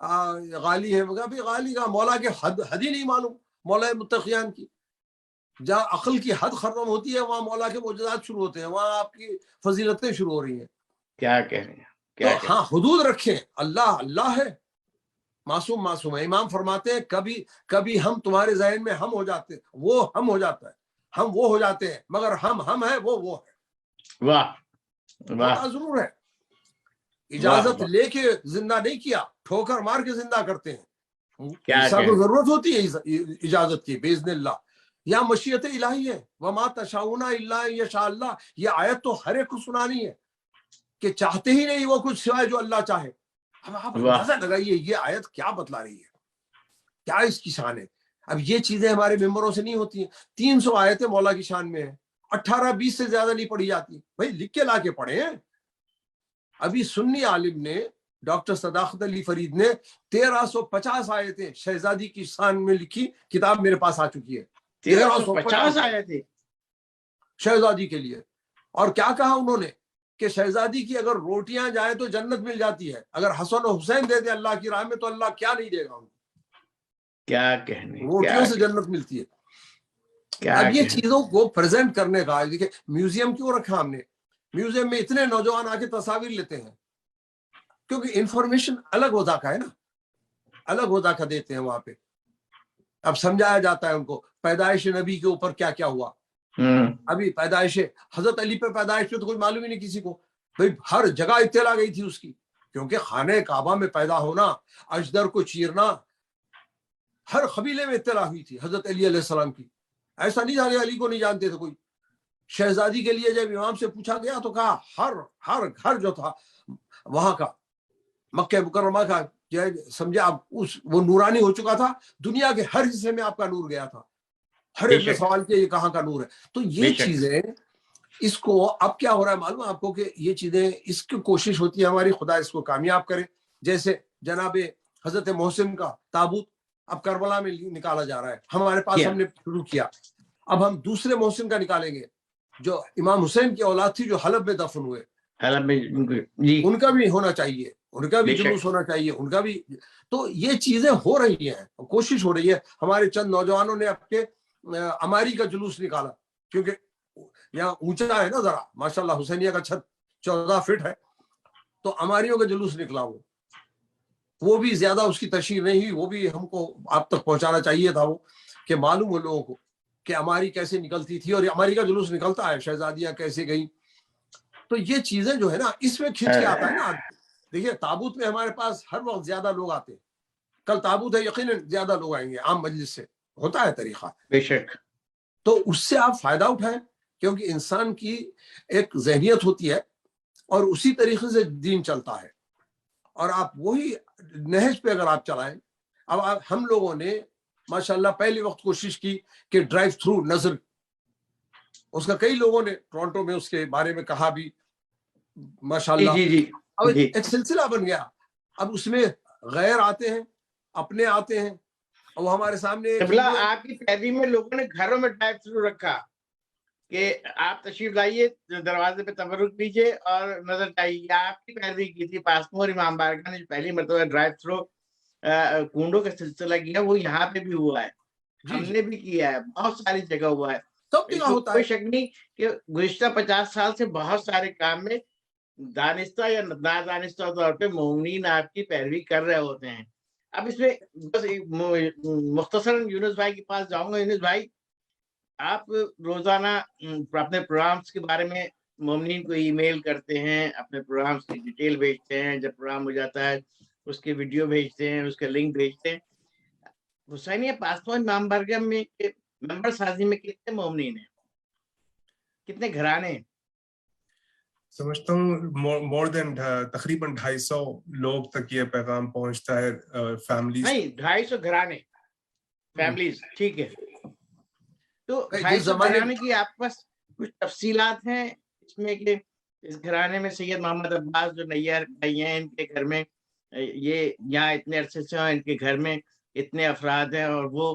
غالی ہے، مگر ابھی غالی کا مولا کے حد ہی نہیں معلوم، مولا متقیان کی. جہاں عقل کی حد ختم ہوتی ہے وہاں مولا کے معجزات شروع ہوتے ہیں، وہاں آپ کی فضیلتیں شروع ہو رہی ہیں. کیا کہہ رہے ہیں، تو کیا کہہ رہے ہاں حدود رکھیں. اللہ اللہ ہے، معصوم ہے. امام فرماتے ہیں کبھی ہم تمہارے ذہن میں ہم ہو جاتے ہیں، وہ ہم ہو جاتا ہے، ہم وہ ہو جاتے ہیں، مگر ہم ہے وہ ہے. ہیں. واہ واہ ہوتا ضرور ہے. واہ اجازت واہ، لے کے زندہ نہیں کیا، ٹھوکر مار کے زندہ کرتے ہیں. کیا عیسیٰ کہہ کو رہے ہیں. ضرورت ہوتی ہے اجازت کی باذن اللہ. یا مشیت الہی ہے، وما تشاؤون الا ان یشاء اللہ. یہ آیت تو ہر ایک کو سنانی ہے کہ چاہتے ہی نہیں وہ کچھ سوائے جو اللہ چاہے. اب آپ واہ اندازہ لگائیے یہ آیت کیا بتلا رہی ہے، کیا اس کی شان ہے. اب یہ چیزیں ہمارے ممبروں سے نہیں ہوتی ہیں. 300 آیتیں مولا کی شان میں ہیں، 18-20 سے زیادہ نہیں پڑھی جاتی. بھائی لکھ کے لا کے پڑھیں. ابھی سنی عالم نے ڈاکٹر صداقت علی فرید نے 1350 آیتیں شہزادی کی شان میں لکھی کتاب میرے پاس آ چکی ہے. 1350 آئے تھے شہزادی کے لیے. اور کیا کہا انہوں نے کہ شہزادی کی اگر روٹیاں جائیں تو جنت مل جاتی ہے، اگر حسن و حسین دے دے اللہ کی راہ میں تو اللہ کیا نہیں دے گا ان کو. کیا کہنے، روٹیوں سے جنت ملتی ہے. کیا اب یہ کہنے. چیزوں کو پریزنٹ کرنے کا دیکھیں میوزیم کیوں رکھا ہم نے. میوزیم میں اتنے نوجوان آ کے تصاویر لیتے ہیں کیونکہ انفارمیشن الگ وضع کا ہے نا، الگ وضع کا دیتے ہیں وہاں پہ. اب سمجھایا جاتا ہے ان کو پیدائش نبی کے اوپر کیا کیا ہوا. ابھی پیدائش حضرت علی پہ پیدائش پہ تو کوئی معلوم ہی نہیں کسی کو. بھائی ہر جگہ اطلاع گئی تھی اس کی، کیونکہ خانہ کعبہ میں پیدا ہونا، اجدر کو چیرنا، ہر قبیلے میں اطلاع ہوئی تھی حضرت علی علیہ السلام کی. ایسا نہیں جانے علی کو نہیں جانتے تھے کوئی. شہزادی کے لیے جب امام سے پوچھا گیا تو کہا ہر گھر جو تھا وہاں کا، مکہ مکرمہ کا، سمجھے آپ وہ نورانی ہو چکا تھا. دنیا کے ہر حصے میں آپ کا نور گیا تھا. ہر ایک نے سوال کیا یہ کہاں کا نور ہے. تو یہ چیزیں اس کو اب کیا ہو رہا ہے معلوم ہے آپ کو کہ یہ چیزیں اس کی کوشش ہوتی ہے ہماری خدا اس کو کامیاب کرے. جیسے جناب حضرت محسن کا تابوت اب کربلا میں نکالا جا رہا ہے ہمارے پاس، ہم نے شروع کیا. اب ہم دوسرے محسن کا نکالیں گے جو امام حسین کی اولاد تھی جو حلب میں دفن ہوئے. حلب میں ان کا بھی ہونا چاہیے، ان کا بھی جلوس ہونا چاہیے، ان کا بھی. تو یہ چیزیں ہو رہی ہیں، کوشش ہو رہی ہے. ہمارے چند نوجوانوں نے اب کے اماری کا جلوس نکالا کیونکہ یہاں اونچا ہے نا ذرا، ماشاءاللہ حسینیہ کا چھت 14 فٹ ہے، تو اماریوں کا جلوس نکلا. وہ بھی زیادہ اس کی تشہیر نہیں ہوئی، وہ بھی ہم کو آپ تک پہنچانا چاہیے تھا وہ کہ معلوم ہو لوگوں کو کہ اماری کیسے نکلتی تھی اور اماری کا جلوس نکلتا ہے، شہزادیاں کیسے گئیں. تو یہ چیزیں جو ہے نا اس میں کھینچ کے آتا ہے نا. دیکھیے تابوت میں ہمارے پاس ہر وقت زیادہ لوگ آتے ہیں. کل تابوت ہے یقیناً زیادہ لوگ آئیں گے عام مجلس سے، ہوتا ہے طریقہ. بے شک. تو اس سے آپ فائدہ اٹھائیں کیونکہ انسان کی ایک ذہنیت ہوتی ہے اور اسی طریقے سے دین چلتا ہے. اور آپ وہی نہج پہ اگر آپ چلائیں. اب ہم لوگوں نے ماشاءاللہ پہلی وقت کوشش کی کہ ڈرائیو تھرو نظر، اس کا کئی لوگوں نے ٹورنٹو میں اس کے بارے میں کہا بھی ماشاءاللہ. اب ایک سلسلہ بن گیا. اب اس میں غیر آتے ہیں، اپنے آتے ہیں، اور وہ ہمارے سامنے آپ کی پیروی میں لوگوں نے گھروں میں ڈرائیو تھرو رکھا کہ آپ تشریف لائیے، دروازے پہ تبرک دیجیے اور نظر چاہیے. آپ کی پیروی کی تھی. پاسپور امام بارگاہ نے پہلی مرتبہ ڈرائیو تھرو کنڈوں کا سلسلہ کیا وہ یہاں پہ بھی ہوا ہے، ہم نے بھی کیا ہے، بہت ساری جگہ ہوا ہے. کوئی شک نہیں کہ گزشتہ 50 سال سے بہت سارے کام میں دانستہ یا نادانستہ طور پہ مومنین آپ کی پیروی کر رہے ہوتے ہیں. اب اس میں بس مختصراً یونس بھائی کے پاس جاؤں گا. یونس بھائی، آپ روزانہ اپنے پروگرامز کے بارے میں مومنین کو ای میل کرتے ہیں، اپنے پروگرامز کی ڈیٹیل بھیجتے ہیں، جب پروگرام ہو جاتا ہے اس کے ویڈیو بھیجتے ہیں، اس کے لنک بھیجتے ہیں. حسینیہ پاسپور امام بارگاہ میں ممبر سازی میں کتنے مومنین ہیں، کتنے گھرانے ہیں؟ سمجھتا ہوں مور دین تقریباً 250 لوگ تک یہ پیغام پہنچتا ہے. فیملیز نہیں، 250 گھرانے، فیملیز، ٹھیک ہے. تو 250 زمانے گھرانے کی آپ کے پاس کچھ تفصیلات ہیں اس میں کہ اس گھرانے میں سید محمد عباس جو نیار بھائی ہیں ان کے گھر میں یہ یہاں اتنے عرصے سے ان کے گھر میں اتنے افراد ہیں اور وہ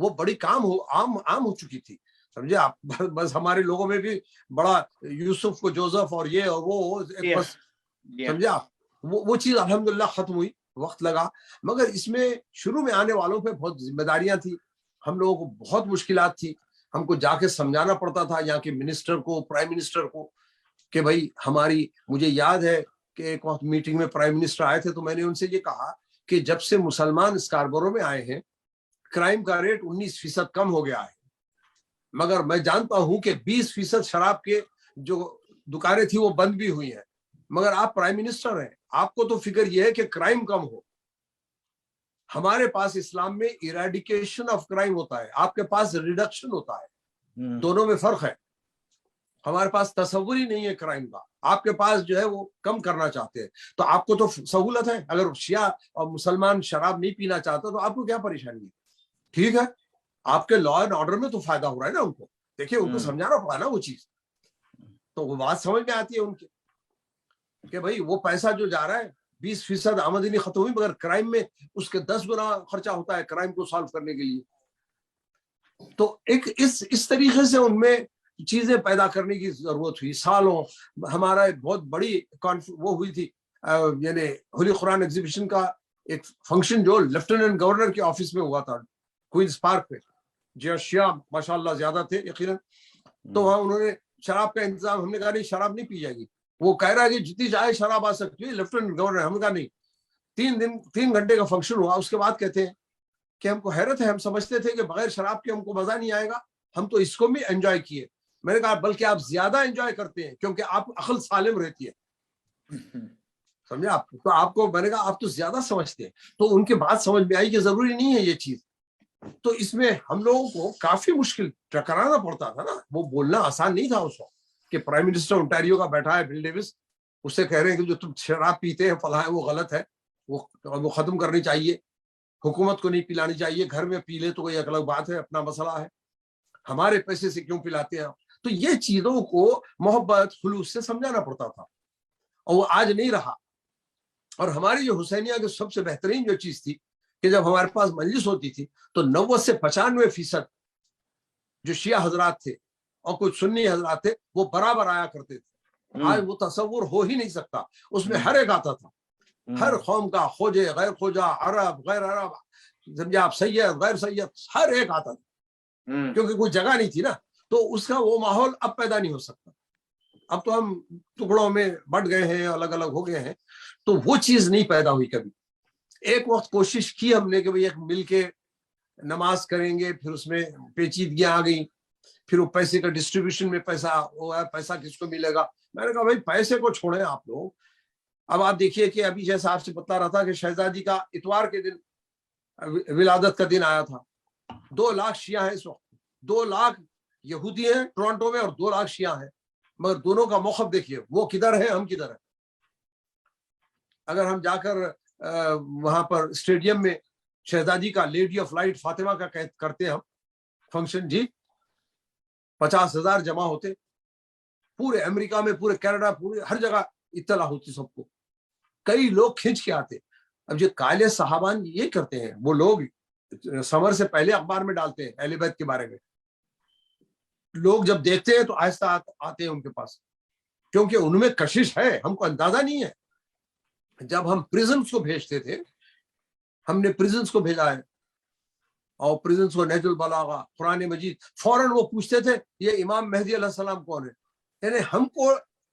وہ بڑی عام ہو چکی تھی, سمجھے آپ. بس ہمارے لوگوں میں بھی بڑا یوسف کو جوزف اور یہ اور وہ بس, سمجھے آپ, وہ چیز الحمدللہ ختم ہوئی, وقت لگا. مگر اس میں شروع میں آنے والوں پہ بہت ذمہ داریاں تھی, ہم لوگوں کو بہت مشکلات تھی. ہم کو جا کے سمجھانا پڑتا تھا یہاں کے منسٹر کو, پرائم منسٹر کو, کہ بھائی ہماری, مجھے یاد ہے کہ ایک وقت میٹنگ میں پرائم منسٹر آئے تھے تو میں نے ان سے یہ کہا کہ جب سے مسلمان اسکاربورو میں آئے ہیں کرائم کا ریٹ 19% کم ہو گیا ہے, مگر میں جانتا ہوں کہ 20% شراب کے جو دکانیں تھی وہ بند بھی ہوئی ہیں. مگر آپ پرائم منسٹر ہیں, آپ کو تو فکر یہ ہے کہ کرائم کم ہو. ہمارے پاس اسلام میں ایراڈیکیشن آف کرائم ہوتا ہے, آپ کے پاس ریڈکشن ہوتا ہے, دونوں میں فرق ہے. ہمارے پاس تصور ہی نہیں ہے کرائم کا, آپ کے پاس جو ہے وہ کم کرنا چاہتے ہیں. تو آپ کو تو سہولت ہے, اگر شیعہ اور مسلمان شراب نہیں پینا چاہتا تو آپ کو کیا پریشانی ہے. ٹھیک ہے, آپ کے لا اینڈ آرڈر میں تو فائدہ ہو رہا ہے نا ان کو, دیکھیے ان کو سمجھانا پڑا نا وہ چیز, تو وہ بات سمجھ میں آتی ہے ان کی کہ بھائی وہ پیسہ جو جا رہا ہے 20% آمدنی ختم ہوئی, مگر کرائم میں اس کے 10 گنا خرچہ ہوتا ہے کرائم کو سالو کرنے کے لیے. تو ایک اس طریقے سے ان میں چیزیں پیدا کرنے کی ضرورت ہوئی سالوں. ہمارا ایک بہت بڑی وہ ہوئی تھی, یعنی ہولی قرآن ایگزیبیشن کا ایک فنکشن جو لیفٹیننٹ گورنر کے آفس میں ہوا تھا کوئنز پارک پہ, جو شیعہ ماشاء اللہ زیادہ تھے یقیناً. تو وہاں انہوں نے شراب کا انتظام, ہم نے کہا نہیں شراب نہیں پی جائے گی. وہ کہہ رہا ہے کہ جتنی چاہے شراب آ سکتی ہے, لیفٹیننٹ گورنر. ہم نے کہا نہیں. 3 گھنٹے کا فنکشن ہوا, اس کے بعد کہتے ہیں کہ ہم کو حیرت ہے, ہم سمجھتے تھے کہ بغیر شراب کے ہم کو مزہ نہیں آئے گا, ہم تو اس کو بھی انجوائے کیے. میں نے کہا بلکہ آپ زیادہ انجوائے کرتے ہیں کیونکہ آپ عقل سالم رہتی ہے, سمجھے آپ. تو آپ کو میں نے کہا آپ تو زیادہ سمجھتے ہیں. تو ان کے بات سمجھ میں آئی کہ ضروری نہیں ہے یہ چیز. تو اس میں ہم لوگوں کو کافی مشکل ٹکرانا پڑتا تھا نا, وہ بولنا آسان نہیں تھا اس وقت کہ پرائم منسٹر انٹیریو کا بیٹھا ہے بل ڈیوس, اس سے کہہ رہے ہیں کہ جو تم شراب پیتے ہیں فلاں ہے وہ غلط ہے, وہ ختم کرنی چاہیے, حکومت کو نہیں پلانی چاہیے, گھر میں پی لے تو کوئی الگ بات ہے, اپنا مسئلہ ہے, ہمارے پیسے سے کیوں پلاتے ہیں. تو یہ چیزوں کو محبت خلوص سے سمجھانا پڑتا تھا, اور وہ آج نہیں رہا. اور ہماری جو حسینیہ کی سب سے بہترین جو چیز تھی کہ جب ہمارے پاس مجلس ہوتی تھی تو 90 سے 95% جو شیعہ حضرات تھے اور کچھ سنی حضرات تھے وہ برابر آیا کرتے تھے. آج وہ تصور ہو ہی نہیں سکتا. اس میں ہر ایک آتا تھا, ہر قوم کا, خوجے غیر خوجہ, عرب غیر عرب, سمجھے آپ, سید غیر سید, ہر ایک آتا تھا, کیونکہ کوئی جگہ نہیں تھی نا. تو اس کا وہ ماحول اب پیدا نہیں ہو سکتا. اب تو ہم ٹکڑوں میں بٹ گئے ہیں, الگ الگ ہو گئے ہیں, تو وہ چیز نہیں پیدا ہوئی کبھی. ایک وقت کوشش کی ہم نے کہ بھئی ایک مل کے نماز کریں گے, پھر اس میں پیچیدگیاں آ گئیں, پھر وہ پیسے کا ڈسٹریبیوشن میں پیسہ کس کو ملے گا. میں نے کہا بھائی پیسے کو چھوڑیں آپ لوگ. اب آپ دیکھیے کہ ابھی جیسا آپ سے بتا رہا تھا کہ شہزادی کا اتوار کے دن ولادت کا دن آیا تھا. 2 لاکھ شیعہ ہیں اس وقت, 2 لاکھ یہودی ہیں ٹورانٹو میں اور 2 لاکھ شیعہ ہیں, مگر دونوں کا موقف دیکھیے, وہ کدھر ہے, ہم کدھر ہیں. اگر ہم جا کر وہاں پر اسٹیڈیم میں شہزادی کا لیڈی آف لائٹ فاطمہ کا کرتے ہم فنکشن, جی 50,000 جمع ہوتے, پورے امریکہ میں, پورے کینیڈا, پورے ہر جگہ اطلاع ہوتی سب کو, کئی لوگ کھینچ کے آتے. اب جو قائل صحابان یہ کرتے ہیں, وہ لوگ سمر سے پہلے اخبار میں ڈالتے ہیں اہل بیت کے بارے میں, لوگ جب دیکھتے ہیں تو آہستہ آتے ہیں ان کے پاس, کیونکہ ان میں کشش ہے, ہم کو اندازہ نہیں ہے. جب ہم پریزنس کو بھیجتے تھے, ہم نے پریزنس کو بھیجا ہے, اور پریزنس کو نہج البلاغہ, قرآن مجید, فوراً وہ پوچھتے تھے یہ امام مہدی علیہ السلام کون ہے. یعنی ہم کو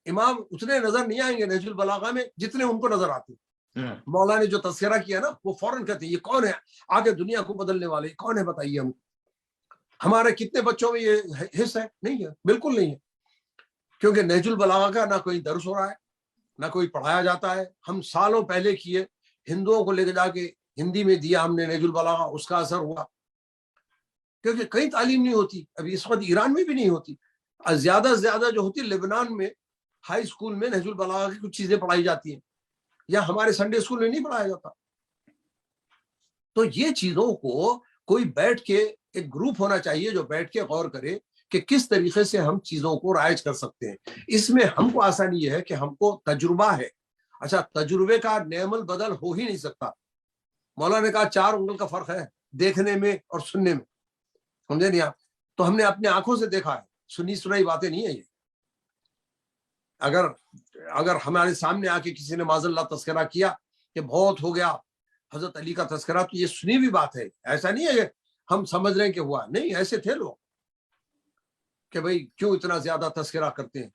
امام اتنے نظر نہیں آئیں گے نہج البلاغہ میں جتنے ان کو نظر آتے. مولا نے جو تذکرہ کیا نا, وہ فوراً کہتے ہیں یہ کون ہے, آگے دنیا کو بدلنے والے کون ہے بتائیے ہم. ہمارے کتنے بچوں میں یہ حص ہے؟ نہیں ہے, بالکل نہیں ہے, کیونکہ نہج البلاغہ کا نہ کوئی درس ہو رہا ہے, نہ کوئی پڑھایا جاتا ہے. ہم سالوں پہلے کیے, ہندوؤں کو لے کے جا کے ہندی میں دیا ہم نے نہج البلاغہ, اس کا اثر ہوا, کیونکہ کہیں تعلیم نہیں ہوتی. ابھی اس وقت ایران میں بھی نہیں ہوتی, زیادہ سے زیادہ جو ہوتی لبنان میں ہائی اسکول میں نہج البلاغہ کی کچھ چیزیں پڑھائی جاتی ہیں, یا ہمارے سنڈے اسکول میں نہیں پڑھایا جاتا. تو یہ چیزوں کو کوئی بیٹھ کے, ایک گروپ ہونا چاہیے جو بیٹھ کے غور کرے کہ کس طریقے سے ہم چیزوں کو رائج کر سکتے ہیں. اس میں ہم کو آسانی یہ ہے کہ ہم کو تجربہ ہے. اچھا, تجربے کا نعم البدل ہو ہی نہیں سکتا. مولانا نے کہا 4 انگل کا فرق ہے دیکھنے میں اور سننے میں. سمجھے نہیں آپ؟ تو ہم نے اپنے آنکھوں سے دیکھا ہے، سنی سنائی باتیں نہیں ہے یہ. اگر ہمارے سامنے آ کے کسی نے معاذ اللہ تذکرہ کیا کہ بہت ہو گیا حضرت علی کا تذکرہ، تو یہ سنی ہوئی بات ہے، ایسا نہیں ہے کہ ہم سمجھ رہے ہیں کہ ہوا نہیں. ایسے تھے لوگ کہ بھئی کیوں اتنا زیادہ تذکرہ کرتے ہیں،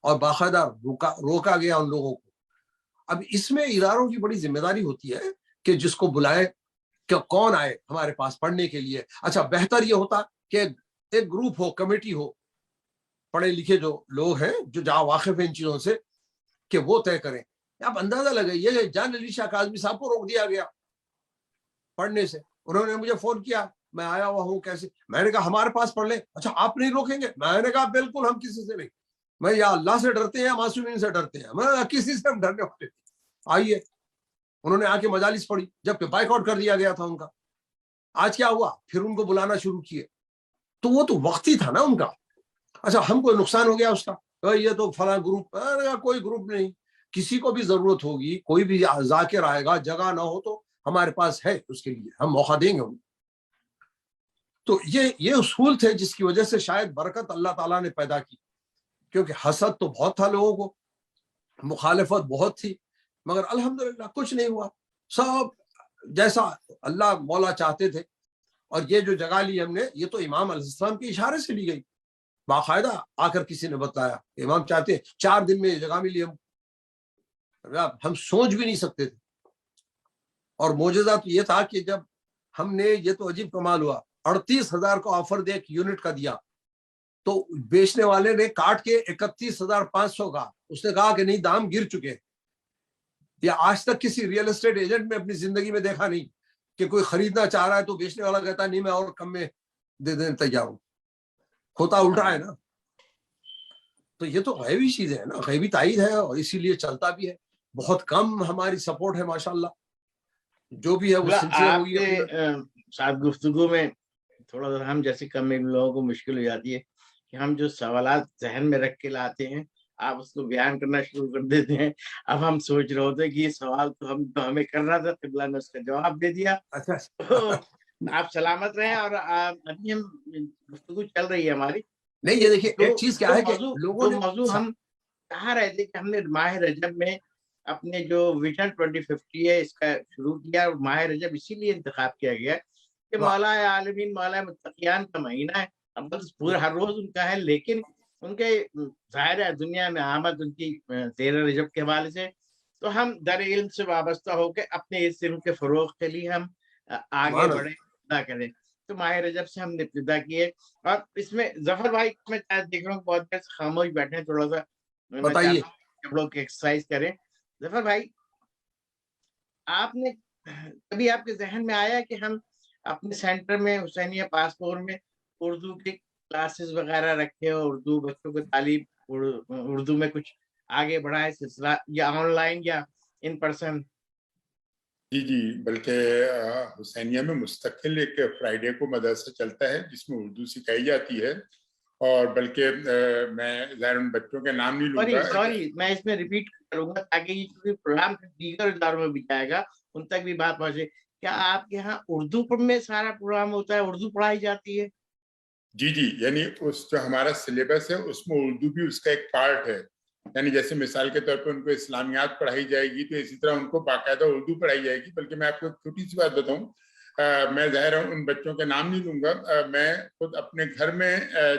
اور باقاعدہ روکا گیا ان لوگوں کو. اب اس میں اداروں کی بڑی ذمہ داری ہوتی ہے کہ جس کو بلائے کہ کون آئے ہمارے پاس پڑھنے کے لیے. اچھا بہتر یہ ہوتا کہ ایک گروپ ہو، کمیٹی ہو، پڑھے لکھے جو لوگ ہیں جو جہاں واقف ہیں ان چیزوں سے، کہ وہ طے کریں. آپ اندازہ لگائیے یہ جان علی شاہ کاظمی صاحب کو روک دیا گیا پڑھنے سے. انہوں نے مجھے فون کیا، میں آیا ہوا ہوں کیسے، میں نے کہا ہمارے پاس پڑھ لیں. اچھا آپ نہیں روکیں گے؟ میں نے کہا بالکل ہم کسی سے نہیں، میں یا اللہ سے ڈرتے ہیں یا معصومین سے ڈرتے ہیں، میں کسی سے ہم ڈرنے والے. آئیے، انہوں نے آ کے مجالس پڑھی جبکہ بائیک آؤٹ کر دیا گیا تھا ان کا. آج کیا ہوا؟ پھر ان کو بلانا شروع کیے. تو وہ تو وقت ہی تھا نا ان کا. اچھا ہم کو نقصان ہو گیا اس کا، یہ تو فلاں گروپ، کوئی گروپ نہیں. کسی کو بھی ضرورت ہوگی، کوئی بھی ذاکر آئے گا، جگہ نہ ہو تو ہمارے پاس ہے، اس کے لیے ہم موقع دیں گے ان کو. تو یہ اصول تھے جس کی وجہ سے شاید برکت اللہ تعالیٰ نے پیدا کی، کیونکہ حسد تو بہت تھا لوگوں کو، مخالفت بہت تھی، مگر الحمدللہ کچھ نہیں ہوا، سب جیسا اللہ مولا چاہتے تھے. اور یہ جو جگہ لی ہم نے، یہ تو امام علیہ السلام کے اشارے سے لی گئی. باقاعدہ آ کر کسی نے بتایا امام چاہتے 4 دن میں یہ جگہ ملی ہم سوچ بھی نہیں سکتے تھے. اور معجزہ تو یہ تھا کہ جب ہم نے، یہ تو عجیب کمال ہوا، 38,000 کا آفر دے ایک یونٹ کا دیا، تو بیچنے والے نے کاٹ کے 31,500 کا، اس نے کہا کہ نہیں دام گر چکے. یا آج تک کسی ریئل اسٹیٹ ایجنٹ میں اپنی زندگی میں دیکھا نہیں کہ کوئی خریدنا چاہ رہا ہے تو بیچنے والا کہتا نہیں میں اور کم میں دے دینے تیار ہوں. ہوتا الٹا ہے نا. تو یہ تو غیبی چیزیں ہیں نا، غیبی تائید ہے، اور اسی لیے چلتا بھی ہے. بہت کم ہماری سپورٹ ہے ماشاءاللہ، جو بھی ہے وہ سلسلے آپ ہوئی کے ہے. ساتھ گفتگو میں تھوڑا سا ہم جیسے کم لوگوں کو مشکل ہو جاتی ہے کہ ہم جو سوالات ذہن میں رکھ کے لاتے ہیں آپ اس کو بیان کرنا شروع کر دیتے ہیں. اب ہم سوچ رہے ہوتے کہ یہ سوال تو ہمیں کرنا تھا، قبلہ نے اس کا جواب دے دیا. اچھا تو آپ سلامت رہیں. اور ابھی ہم گفتگو چل رہی ہے ہماری. نہیں، یہ دیکھیے ایک چیز کیا ہے کہ لوگوں نے موضوع ہم کہا رہے تھے کہ ہم نے ماہ رجب میں اپنے جو ویژن 2050 ہے اس کا شروع کیا، اور ماہ رجب اسی لیے انتخاب کیا گیا کہ مولا عالمین مولا متقیان کا مہینہ ہے. اب پورا ہر روز ان کا ہے، لیکن ان کے ظاہر ہے دنیا میں آمد ان کی 13 رجب کے حوالے سے. تو ہم در علم سے وابستہ ہو کے اپنے اس علم کے فروغ کے لیے ہم آگے بڑھیں، ابتدا کریں. تو ماہ رجب سے ہم نے ابتدا کی ہے. اور اس میں ظفر بھائی میں دیکھ رہا ہوں بہت دیر سے خاموش بیٹھے ہیں، تھوڑا سا بتائیے لوگ ایکسرسائز کریں. ظفر بھائی، آپ نے کبھی آپ کے ذہن میں آیا کہ ہم اپنے سینٹر میں حسینیہ پاسپور میں اردو کی کلاسز وغیرہ رکھے، اردو بچوں کو تعلیم اردو میں کچھ آگے بڑھائے سلسلہ، یا آن لائن یا ان پرسن؟ جی، بلکہ حسینیہ میں مستقل ایک فرائیڈے کو مدرسہ چلتا ہے جس میں اردو سکھائی جاتی ہے. اور بلکہ میں ظاہر ان بچوں کے نام نہیں لوں گا، سوری میں اس میں ریپیٹ کروں گا تاکہ یہ پروگرام دیگر اداروں میں بھی جائے گا، ان تک بھی بات پہنچے. کیا آپ کے یہاں اردو میں سارا پروگرام ہوتا ہے، اردو پڑھائی جاتی ہے؟ جی، یعنی اس جو ہمارا سلیبس ہے اس میں اردو بھی اس کا ایک پارٹ ہے. یعنی جیسے مثال کے طور پہ ان کو اسلامیات پڑھائی جائے گی تو اسی طرح ان کو باقاعدہ اردو پڑھائی جائے گی. بلکہ میں آپ کو ایک چھوٹی سی بات بتاؤں، میں ظاہر ان بچوں کے نام نہیں لوں گا، میں خود اپنے گھر میں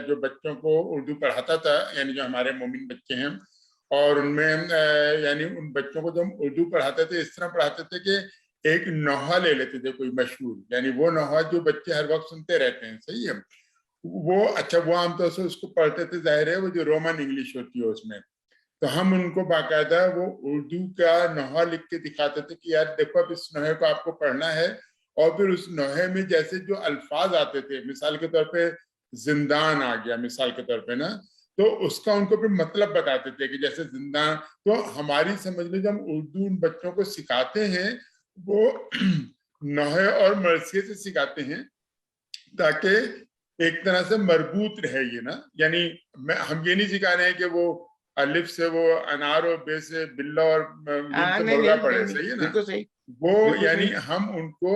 جو بچوں کو اردو پڑھاتا تھا، یعنی جو ہمارے مومن بچے ہیں، اور ان میں یعنی ان بچوں کو جب ہم اردو پڑھاتے تھے اس طرح پڑھاتے تھے کہ ایک نوحہ لے لیتے تھے کوئی مشہور، یعنی وہ نوحہ جو بچے ہر وقت سنتے رہتے ہیں، صحیح ہے وہ عام طور سے اس کو پڑھتے تھے، ظاہر ہے وہ جو رومن انگلش ہوتی ہے اس میں. تو ہم ان کو باقاعدہ وہ اردو کا نوحہ لکھ کے دکھاتے تھے کہ یار دیکھو اب اس نوحے کو آپ کو پڑھنا ہے. اور پھر اس نوحے میں جیسے جو الفاظ آتے تھے، مثال کے طور پہ زندان آ گیا مثال کے طور پہ نا، تو اس کا ان کو پھر مطلب بتاتے تھے کہ جیسے زندان. تو ہماری سمجھ لیں جب ہم اردو ان بچوں کو سکھاتے ہیں وہ نوحے اور مرثیے سے سکھاتے ہیں تاکہ ایک طرح سے مربوط رہے یہ نا. یعنی ہم یہ نہیں سکھا رہے ہیں کہ وہ الف سے وہ انار اور بے سے بلہ اور میم سے مرغا پڑے، صحیح ہے نا. وہ یعنی ہم ان کو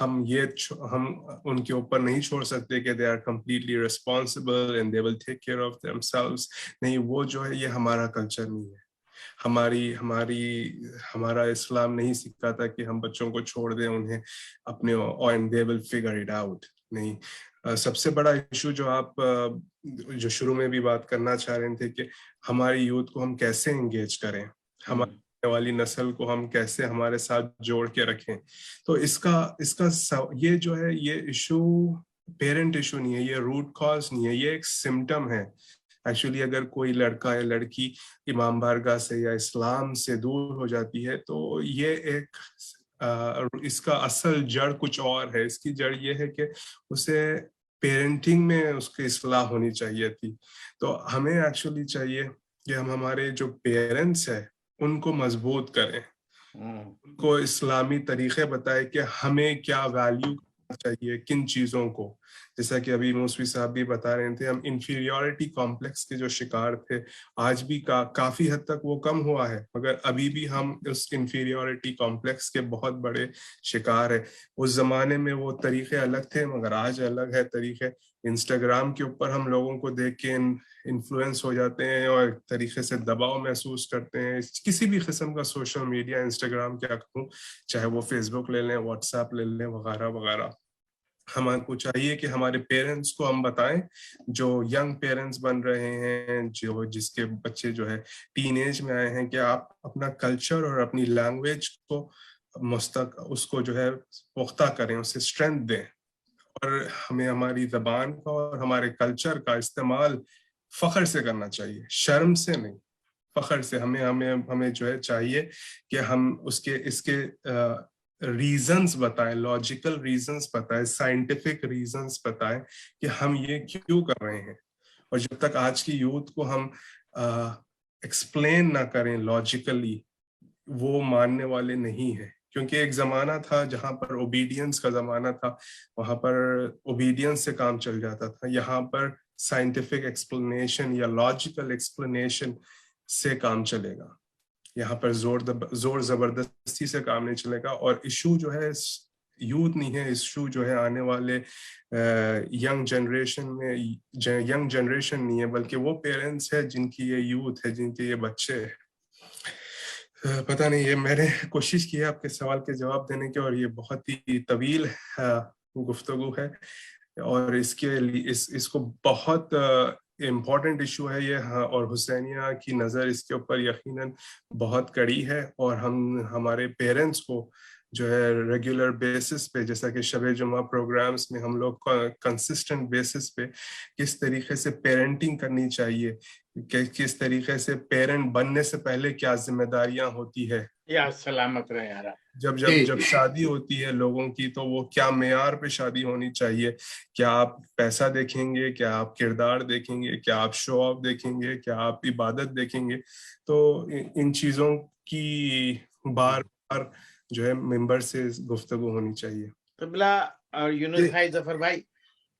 ہم ان کے اوپر نہیں چھوڑ سکتے کہ they are completely responsible and they will take care of themselves. نہیں، وہ جو ہے یہ ہمارا کلچر نہیں ہے. ہمارا اسلام نہیں سکھاتا کہ ہم بچوں کو چھوڑ دیں انہیں اپنے and they will figure it out. نہیں، سب سے بڑا ایشو جو آپ جو شروع میں بھی بات کرنا چاہ رہے تھے کہ ہماری یوتھ کو ہم کیسے انگیج کریں، ہماری آنے والی نسل کو ہم کیسے ہمارے ساتھ جوڑ کے رکھیں. تو اس کا یہ جو ہے یہ ایشو پیرنٹ ایشو نہیں ہے، یہ روٹ کاز نہیں ہے، یہ ایک سمٹم ہے. ایکچولی اگر کوئی لڑکا یا لڑکی امام بارگاہ سے یا اسلام سے دور ہو جاتی ہے تو یہ ایک اس کا اصل جڑ کچھ اور ہے. اس کی جڑ یہ ہے کہ اسے پیرنٹنگ میں اس کی اصلاح ہونی چاہیے تھی. تو ہمیں ایکچولی چاہیے کہ ہم ہمارے جو پیرنٹس ہیں ان کو مضبوط کریں، ان کو اسلامی طریقے بتائے کہ ہمیں کیا ویلیو کرنا چاہیے، کن چیزوں کو. جیسا کہ ابھی موسوی صاحب بھی بتا رہے تھے، ہم انفیریورٹی کمپلیکس کے جو شکار تھے آج بھی کافی حد تک وہ کم ہوا ہے، مگر ابھی بھی ہم اس انفیریورٹی کمپلیکس کے بہت بڑے شکار ہیں. اس زمانے میں وہ طریقے الگ تھے مگر آج الگ ہے طریقے. انسٹاگرام کے اوپر ہم لوگوں کو دیکھ کے انفلوئنس ہو جاتے ہیں اور ایک طریقے سے دباؤ محسوس کرتے ہیں. کسی بھی قسم کا سوشل میڈیا، انسٹاگرام کیا کہوں، چاہے وہ فیس بک لے لیں، واٹس ایپ لے لیں، وغیرہ وغیرہ. ہمارے کو چاہیے کہ ہمارے پیرنٹس کو ہم بتائیں، جو ینگ پیرنٹس بن رہے ہیں، جس کے بچے جو ہے ٹین ایج میں آئے ہیں، کہ آپ اپنا کلچر اور اپنی لینگویج کو اس کو جو ہے پختہ کریں، اسے اسٹرینتھ دیں. اور ہمیں ہماری زبان کا اور ہمارے کلچر کا استعمال فخر سے کرنا چاہیے، شرم سے نہیں، فخر سے. ہمیں جو ہے چاہیے کہ ہم اس کے ریزنز بتائیں، لاجیکل ریزنز بتائیں، سائنٹیفک ریزنز بتائیں کہ ہم یہ کیوں کر رہے ہیں. اور جب تک آج کی یوتھ کو ہم ایکسپلین نہ کریں لاجیکلی، وہ ماننے والے نہیں ہیں. کیونکہ ایک زمانہ تھا جہاں پر اوبیڈینس کا زمانہ تھا، وہاں پر اوبیڈینس سے کام چل جاتا تھا. یہاں پر سائنٹیفک ایکسپلینیشن یا لاجیکل ایکسپلینیشن سے کام چلے گا. یہاں پر زور زبردستی سے کام نہیں چلے گا. اور ایشو جو ہے یوتھ نہیں ہے، ایشو جو ہے آنے والے ینگ جنریشن نہیں ہے، بلکہ وہ پیرنٹس ہے جن کی یہ یوتھ ہے، جن کے یہ بچے ہیں. پتہ نہیں، یہ میں نے کوشش کی ہے آپ کے سوال کے جواب دینے کے، اور یہ بہت ہی طویل گفتگو ہے، اور اس کو بہت امپورٹنٹ ایشو ہے یہ. اور حسینیہ کی نظر اس کے اوپر یقیناً بہت کڑی ہے. اور ہمارے پیرنٹس کو جو ہے ریگولر بیسس پہ، جیسا کہ شب جمعہ پروگرامز میں ہم لوگ کنسسٹنٹ بیسس پہ کس طریقے سے پیرنٹنگ کرنی چاہیے، کہ کس طریقے سے پیرنٹ بننے سے پہلے کیا ذمہ داریاں ہوتی ہے، یا سلامت رہے یار. جب شادی ہوتی ہے لوگوں کی تو وہ کیا معیار پہ شادی ہونی چاہیے. کیا آپ پیسہ دیکھیں گے، کیا آپ کردار دیکھیں گے، کیا آپ شو آف دیکھیں گے، کیا آپ عبادت دیکھیں گے. تو ان چیزوں کی بار بار جو ہے ممبر سے گفتگو ہونی چاہیے. قبلہ اور یونس بھائی، ظفر بھائی،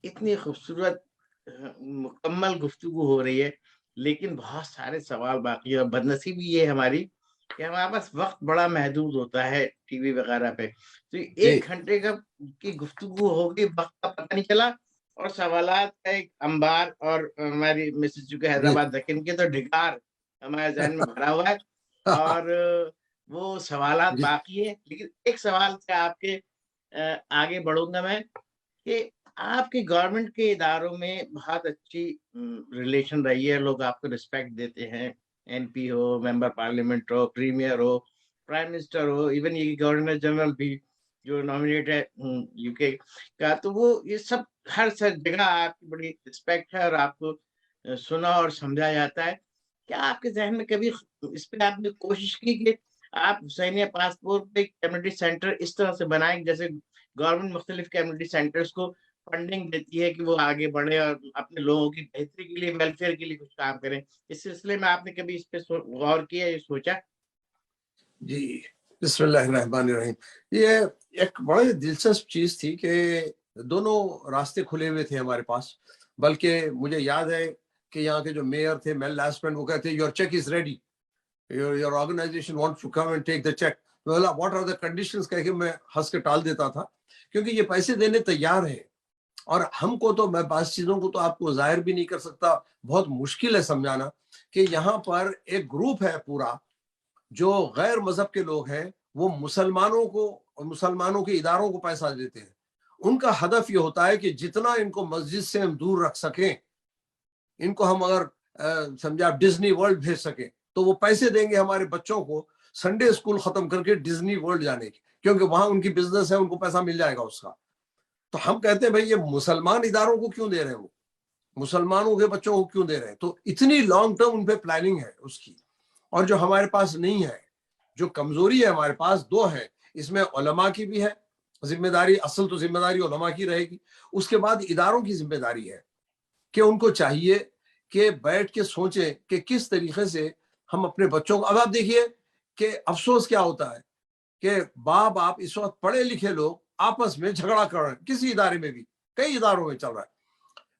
اتنی خوبصورت مکمل گفتگو ہو رہی ہے، لیکن بہت سارے سوال باقی ہے. اور بدنصیبی یہ ہماری کہ ہمارے پاس وقت بڑا محدود ہوتا ہے ٹی وی وغیرہ پہ. تو 1 گھنٹے کی گفتگو ہوگی، وقت کا پتہ نہیں چلا، اور سوالات کا ایک انبار. اور ہماری مسز چونکہ حیدرآباد دکن کے تو ڈھکار ہمارے ذہن میں بھرا ہوا ہے، اور وہ سوالات باقی ہے. لیکن ایک سوال سے آپ کے آگے بڑھوں گا میں، کہ آپ کی گورنمنٹ کے اداروں میں بہت اچھی ریلیشن رہی ہے، لوگ آپ کو رسپیکٹ دیتے ہیں، این پی ہو، ممبر پارلیمنٹ ہو، پریمیئر ہو، پرائم منسٹر ہو، ایون یہ گورنر جنرل بھی جو نامنیٹ ہے یو کے کا، تو وہ یہ سب ہر جگہ آپ کی بڑی رسپیکٹ ہے اور آپ کو سنا اور سمجھا جاتا ہے. کیا آپ کے ذہن میں کبھی اس پہ آپ نے کوشش کی کہ آپ حسینیہ پاسپورٹ پہ کمیونٹی سینٹر اس طرح سے بنائیں، جیسے گورنمنٹ مختلف کمیونٹی سینٹرز کو فنڈنگ دیتی ہے کہ وہ آگے بڑھے اور اپنے لوگوں کی بہتری کے لیے، ویلفیئر کے لیے کچھ کام کریں؟ اس سلسلے میں آپ نے کبھی اس پہ غور کیا، یہ سوچا؟ جی، بسم اللہ الرحمن الرحیم. یہ ایک بڑی دلچسپ چیز تھی کہ دونوں راستے کھلے ہوئے تھے ہمارے پاس. بلکہ مجھے یاد ہے کہ یہاں کے جو میئر تھے میل لاسپن، وہ کہتے your check is ready, your organization wants to come and take the check. بولا واٹ آر دا کنڈیشنز کہہ کے میں ہنس کے ٹال دیتا تھا، کیونکہ یہ پیسے دینے تیار ہیں. اور ہم کو تو میں بعض چیزوں کو تو آپ کو ظاہر بھی نہیں کر سکتا، بہت مشکل ہے سمجھانا کہ یہاں پر ایک گروپ ہے پورا جو غیر مذہب کے لوگ ہیں، وہ مسلمانوں کو اور مسلمانوں کے اداروں کو پیسہ دیتے ہیں. ان کا ہدف یہ ہوتا ہے کہ جتنا ان کو مسجد سے ہم دور رکھ سکیں، ان کو ہم اگر سمجھا ڈزنی ورلڈ بھیج سکیں تو وہ پیسے دیں گے ہمارے بچوں کو سنڈے اسکول ختم کر کے ڈزنی ورلڈ جانے کی، کیونکہ وہاں ان کی بزنس ہے، ان کو پیسہ مل جائے گا اس کا. تو ہم کہتے ہیں بھائی یہ مسلمان اداروں کو کیوں دے رہے ہیں، وہ مسلمانوں کے بچوں کو کیوں دے رہے ہیں؟ تو اتنی لانگ ٹرم ان پہ پلاننگ ہے اس کی. اور جو ہمارے پاس نہیں ہے، جو کمزوری ہے ہمارے پاس، دو ہے. اس میں علماء کی بھی ہے ذمہ داری، اصل تو ذمہ داری علماء کی رہے گی. اس کے بعد اداروں کی ذمہ داری ہے کہ ان کو چاہیے کہ بیٹھ کے سوچیں کہ کس طریقے سے ہم اپنے بچوں کو. اب آپ دیکھیے کہ افسوس کیا ہوتا ہے کہ باپ اس وقت پڑھے لکھے لوگ آپس میں جھگڑا کر رہے ہیں، کسی ادارے میں بھی، کئی اداروں میں چل رہا ہے.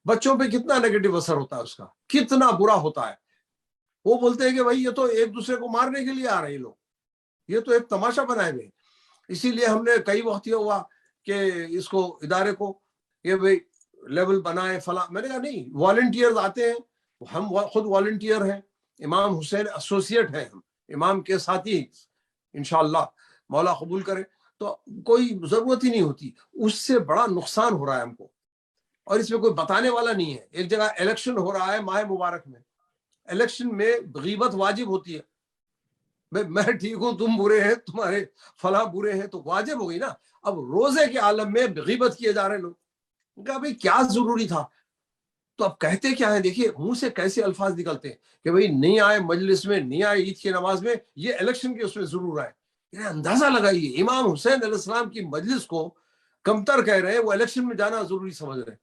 بچوں پہ کتنا نیگیٹو اثر ہوتا ہے اس کا، کتنا برا ہوتا ہے. وہ بولتے ہیں کہ بھائی یہ تو ایک دوسرے کو مارنے کے لیے آ رہے ہیں لوگ، یہ تو ایک تماشا بنائے ہوئے. اسی لیے ہم نے کئی وقت یہ ہوا کہ اس کو ادارے کو یہ بھائی لیول بنائے فلاں. میں نے کہا نہیں، والنٹیئرز آتے ہیں، ہم خود والنٹیئر ہیں. امام حسین ایسوسیٹ ہیں ہم، امام کے ساتھی انشاءاللہ مولا قبول کرے. تو کوئی ضرورت ہی نہیں ہوتی. اس سے بڑا نقصان ہو رہا ہے ہم کو، اور اس میں کوئی بتانے والا نہیں ہے. ایک جگہ الیکشن ہو رہا ہے ماہ مبارک میں، الیکشن میں غیبت واجب ہوتی ہے. میں ٹھیک ہوں، تم برے ہیں، تمہارے فلاں برے ہیں، تو واجب ہو گئی نا. اب روزے کے عالم میں غیبت کیے جا رہے لوگ. کہا بھائی کیا ضروری تھا؟ تو اب کہتے کیا ہے، دیکھیے منہ سے کیسے الفاظ نکلتے ہیں کہ بھائی نہیں آئے مجلس میں، نہیں آئے عید کی نماز میں، یہ الیکشن کے اس میں ضرور آئے. اندازہ لگائیے، امام حسین علیہ السلام کی مجلس کو کمتر کہہ رہے ہیں، وہ الیکشن میں جانا ضروری سمجھ رہے ہیں.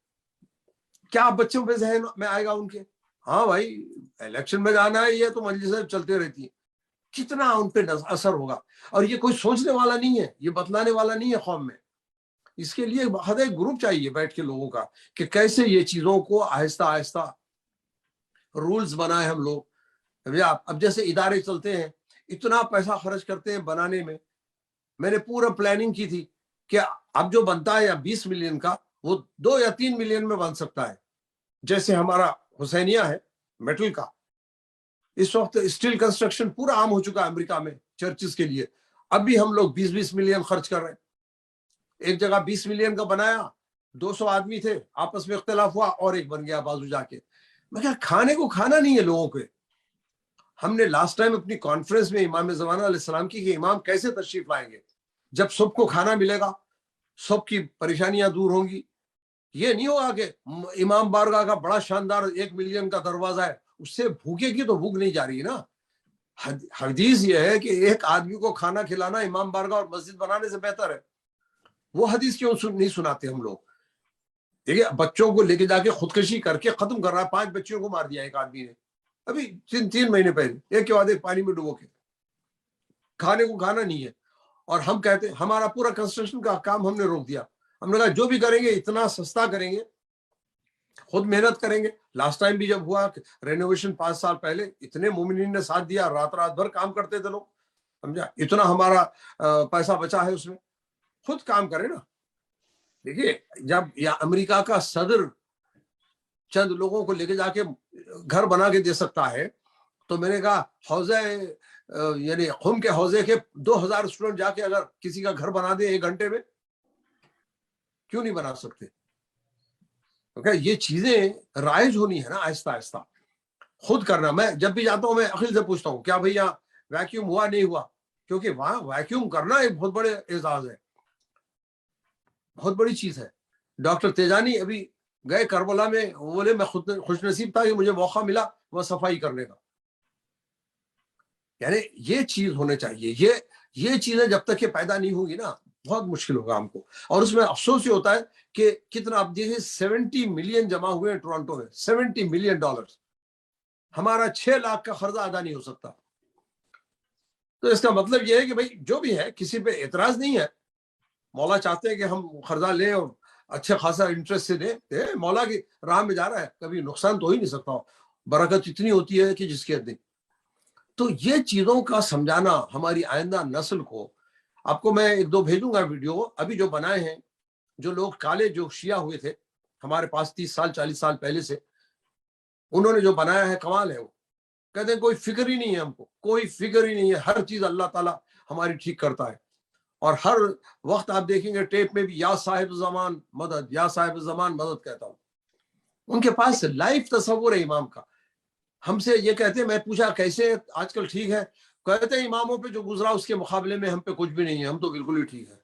کیا بچوں پہ ذہن میں آئے گا ان کے؟ ہاں بھائی الیکشن میں جانا ہے، یہ تو مجلسیں چلتے رہتی ہیں. کتنا ان پہ اثر ہوگا. اور یہ کوئی سوچنے والا نہیں ہے، یہ بتلانے والا نہیں ہے قوم میں. اس کے لیے بہت ایک گروپ چاہیے بیٹھ کے لوگوں کا کہ کیسے یہ چیزوں کو آہستہ آہستہ رولز بنائے ہم لوگ. اب جیسے ادارے چلتے ہیں، اتنا پیسہ خرچ کرتے ہیں بنانے میں. میں نے پورا پلاننگ کی تھی کہ اب جو بنتا ہے یا 20 ملین کا، وہ 2 یا 3 ملین میں بن سکتا ہے. جیسے ہمارا حسینیہ ہے میٹل کا، اس وقت اسٹیل کنسٹرکشن پورا عام ہو چکا ہے امریکہ میں چرچز کے لیے. اب بھی ہم لوگ 20 ملین خرچ کر رہے ہیں. ایک جگہ 20 ملین کا بنایا، 200 آدمی تھے، آپس میں اختلاف ہوا اور ایک بن گیا بازو جا کے. میں کہا کھانے کو کھانا نہیں ہے لوگوں کے. ہم نے لاسٹ ٹائم اپنی کانفرنس میں امام زمانہ علیہ السلام کی کہ امام کیسے تشریف لائیں گے جب سب کو کھانا ملے گا، سب کی پریشانیاں دور ہوں گی. یہ نہیں ہوگا کہ امام بارگاہ کا بڑا شاندار 1 ملین کا دروازہ ہے، اس سے بھوکے کی تو بھوک نہیں جا رہی ہے نا. حدیث یہ ہے کہ ایک آدمی کو کھانا کھلانا امام بارگاہ اور مسجد بنانے سے بہتر ہے. وہ حدیث کیوں نہیں سناتے ہم لوگ؟ دیکھیے بچوں کو لے کے جا کے خودکشی کر کے ختم کر رہا ہے. 5 بچیوں کو مار دیا ایک آدمی نے ابھی 3 مہینے پہلے، ایک کے بعد ایک پانی میں ڈبو کے. کھانے کو کھانا نہیں ہے. اور ہم کہتے ہمارا پورا کنسٹرکشن کا کام ہم نے روک دیا. ہم نے کہا جو بھی کریں گے اتنا سستا کریں گے، خود محنت کریں گے. لاسٹ ٹائم بھی جب ہوا رینوویشن 5 سال پہلے، اتنے مومنین نے ساتھ دیا، رات بھر کام کرتے تھے لوگ. سمجھا؟ اتنا ہمارا پیسہ بچا ہے اس میں. خود کام کرے نا. دیکھیے جب یا امریکہ کا صدر چند لوگوں کو لے کے جا کے گھر بنا کے دے سکتا ہے، تو میں نے کہا حوضے یعنی قم کے حوضے کے 2000 اسٹوڈنٹ جا کے اگر کسی کا گھر بنا دے 1 گھنٹے میں، کیوں نہیں بنا سکتے؟ کیونکہ یہ چیزیں رائج ہونی ہے نا آہستہ آہستہ. خود کرنا. میں جب بھی جاتا ہوں میں عقیل سے پوچھتا ہوں کیا بھئی یہاں ویکیوم ہوا نہیں ہوا، کیونکہ وہاں ویکیوم کرنا ایک بہت بڑے اعزاز ہے، بہت بڑی چیز ہے. ڈاکٹر تیجانی ابھی گئے کربلا میں، بولے میں خود خوش نصیب تھا کہ مجھے موقع ملا وہ صفائی کرنے کا. یعنی یہ چیز ہونے چاہیے. یہ چیزیں جب تک یہ پیدا نہیں ہوگی نا بہت مشکل ہوگا ہم کو. اور اس میں افسوس یہ ہوتا ہے کہ کتنا آپ دیکھیں 70 ملین جمع ہوئے ہیں ٹورانٹو میں، $70 ملین. ہمارا 6 لاکھ کا قرضہ ادا نہیں ہو سکتا. تو اس کا مطلب یہ ہے کہ بھائی جو بھی ہے کسی پہ اعتراض نہیں ہے. مولا چاہتے ہیں کہ ہم قرضہ لیں اور اچھے خاصا انٹرسٹ سے دیں. مولا کی راہ میں جا رہا ہے، کبھی نقصان تو ہی نہیں سکتا. برکت اتنی ہوتی ہے کہ جس کے دیں. تو یہ چیزوں کا سمجھانا ہماری آئندہ نسل کو آپ کو میں 1-2 بھیجوں گا ویڈیو ابھی جو بنائے ہیں، جو لوگ کالے جو شیعہ ہوئے تھے ہمارے پاس 30 سال 40 سال پہلے سے، انہوں نے جو بنایا ہے کمال ہے. وہ کہتے ہیں کوئی فکر ہی نہیں ہے ہم کو، کوئی فکر ہی نہیں ہے، ہر چیز اللہ تعالیٰ ہماری ٹھیک کرتا ہے. اور ہر وقت آپ دیکھیں گے ٹیپ میں بھی یا صاحب زمان مدد، یا صاحب زمان مدد کہتا ہوں. ان کے پاس لائف تصور ہے امام کا. ہم سے یہ کہتے ہیں، میں پوچھا کیسے آج کل ٹھیک ہے، کہتے ہیں اماموں پہ جو گزرا اس کے مقابلے میں ہم پہ کچھ بھی نہیں ہے، ہم تو بالکل ہی ٹھیک ہے.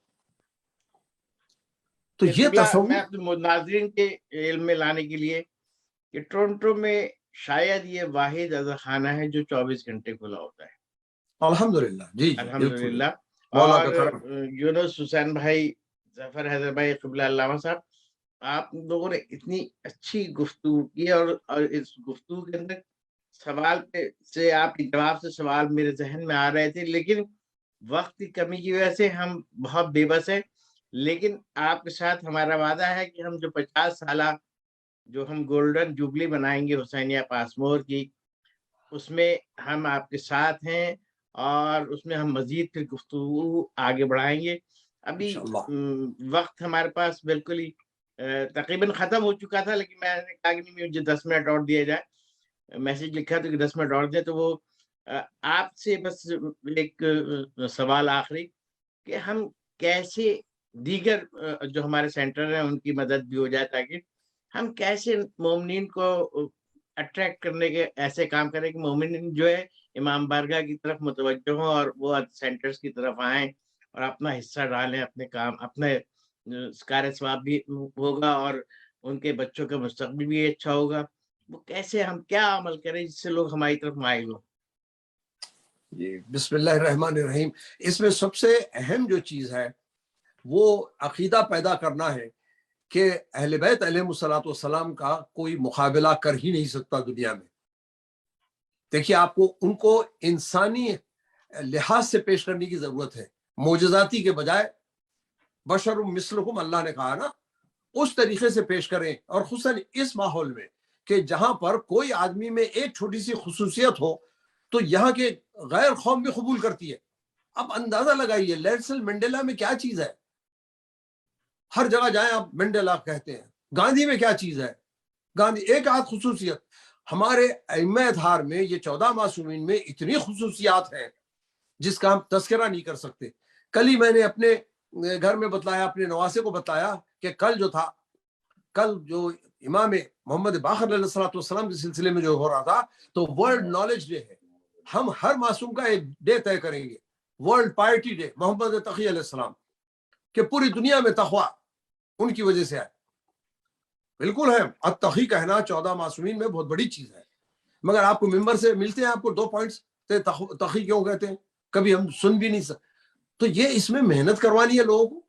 تو یہ میں تصور اپنے ناظرین کے علم میں لانے کے لیے کہ ٹورنٹو میں شاید یہ واحد اذا خانہ ہے جو 24 گھنٹے کھلا ہوتا ہے. الحمدللہ. جی جی الحمدللہ. مولا اور کا کرم. یونس حسین بھائی، ظفر حیدر بھائی، قبلہ علامہ صاحب، آپ لوگوں نے اتنی اچھی گفتگو کی، اور اس گفتگو کے اندر سوال سے آپ کے جواب سے سوال میرے ذہن میں آ رہے تھے، لیکن وقت کی کمی کی وجہ سے ہم بہت بے بس ہیں. لیکن آپ کے ساتھ ہمارا وعدہ ہے کہ ہم جو 50 سالہ جو ہم گولڈن جوبلی بنائیں گے حسینیہ پاسمور کی، اس میں ہم آپ کے ساتھ ہیں، اور اس میں ہم مزید پھر گفتگو آگے بڑھائیں گے. ابھی انشاءاللہ. وقت ہمارے پاس بالکل ہی تقریباً ختم ہو چکا تھا، لیکن میں نے کہا کہ نہیں، مجھے 10 منٹ اور دیا جائے. میسج لکھا تو کہ 10 منٹ اور دیں. تو وہ آپ سے بس ایک سوال آخری کہ ہم کیسے دیگر جو ہمارے سینٹر ہیں ان کی مدد بھی ہو جائے، تاکہ ہم کیسے مومنین کو اٹریکٹ کرنے کے ایسے کام کریں کہ مومنین جو ہے امام بارگاہ کی طرف متوجہ ہوں، اور وہ سینٹرز کی طرف آئیں اور اپنا حصہ ڈالیں، اپنے کام، اپنے کار ثواب بھی ہوگا، اور ان کے بچوں کا مستقبل بھی اچھا ہوگا. وہ کیسے ہم کیا عمل کریں جس سے لوگ ہماری طرف مائل ہوں؟ جی بسم اللہ الرحمن الرحیم. اس میں سب سے اہم جو چیز ہے وہ عقیدہ پیدا کرنا ہے کہ اہل بیت علیہ الصلوۃ والسلام کا کوئی مقابلہ کر ہی نہیں سکتا دنیا میں. دیکھیے آپ کو ان کو انسانی لحاظ سے پیش کرنے کی ضرورت ہے، معجزاتی کے بجائے. بشر مثلکم اللہ نے کہا نا، اس طریقے سے پیش کریں، اور خصوصاً اس ماحول میں کہ جہاں پر کوئی آدمی میں ایک چھوٹی سی خصوصیت ہو تو یہاں کے غیر قوم بھی قبول کرتی ہے. اب اندازہ لگائیے نیلسن منڈیلا میں کیا چیز ہے، ہر جگہ جائیں آپ منڈیلا کہتے ہیں. گاندھی میں کیا چیز ہے، گاندھی ایک آدھ خصوصیت. ہمارے ائمہ اطہار میں یہ 14 معصومین میں اتنی خصوصیات ہیں جس کا ہم تذکرہ نہیں کر سکتے. کل ہی میں نے اپنے گھر میں بتلایا، اپنے نواسے کو بتایا کہ کل جو امام محمد باقر علیہ الصلوۃ والسلام کے سلسلے میں جو ہو رہا تھا، تو ورلڈ نالج ڈے ہے. ہم ہر معصوم کا ایک ڈے طے کریں گے، ورلڈ پائرٹی ڈے، محمد تقی علیہ السلام، کہ پوری دنیا میں تقویٰ ان کی وجہ سے آئے. بالکل ہے، التقی کہنا 14 معصومین میں بہت بڑی چیز ہے. مگر آپ کو ممبر سے ملتے ہیں، آپ کو 2 پوائنٹس تقی کیوں کہتے ہیں، کبھی ہم سن بھی نہیں سکتے. تو یہ اس میں محنت کروانی ہے لوگوں کو.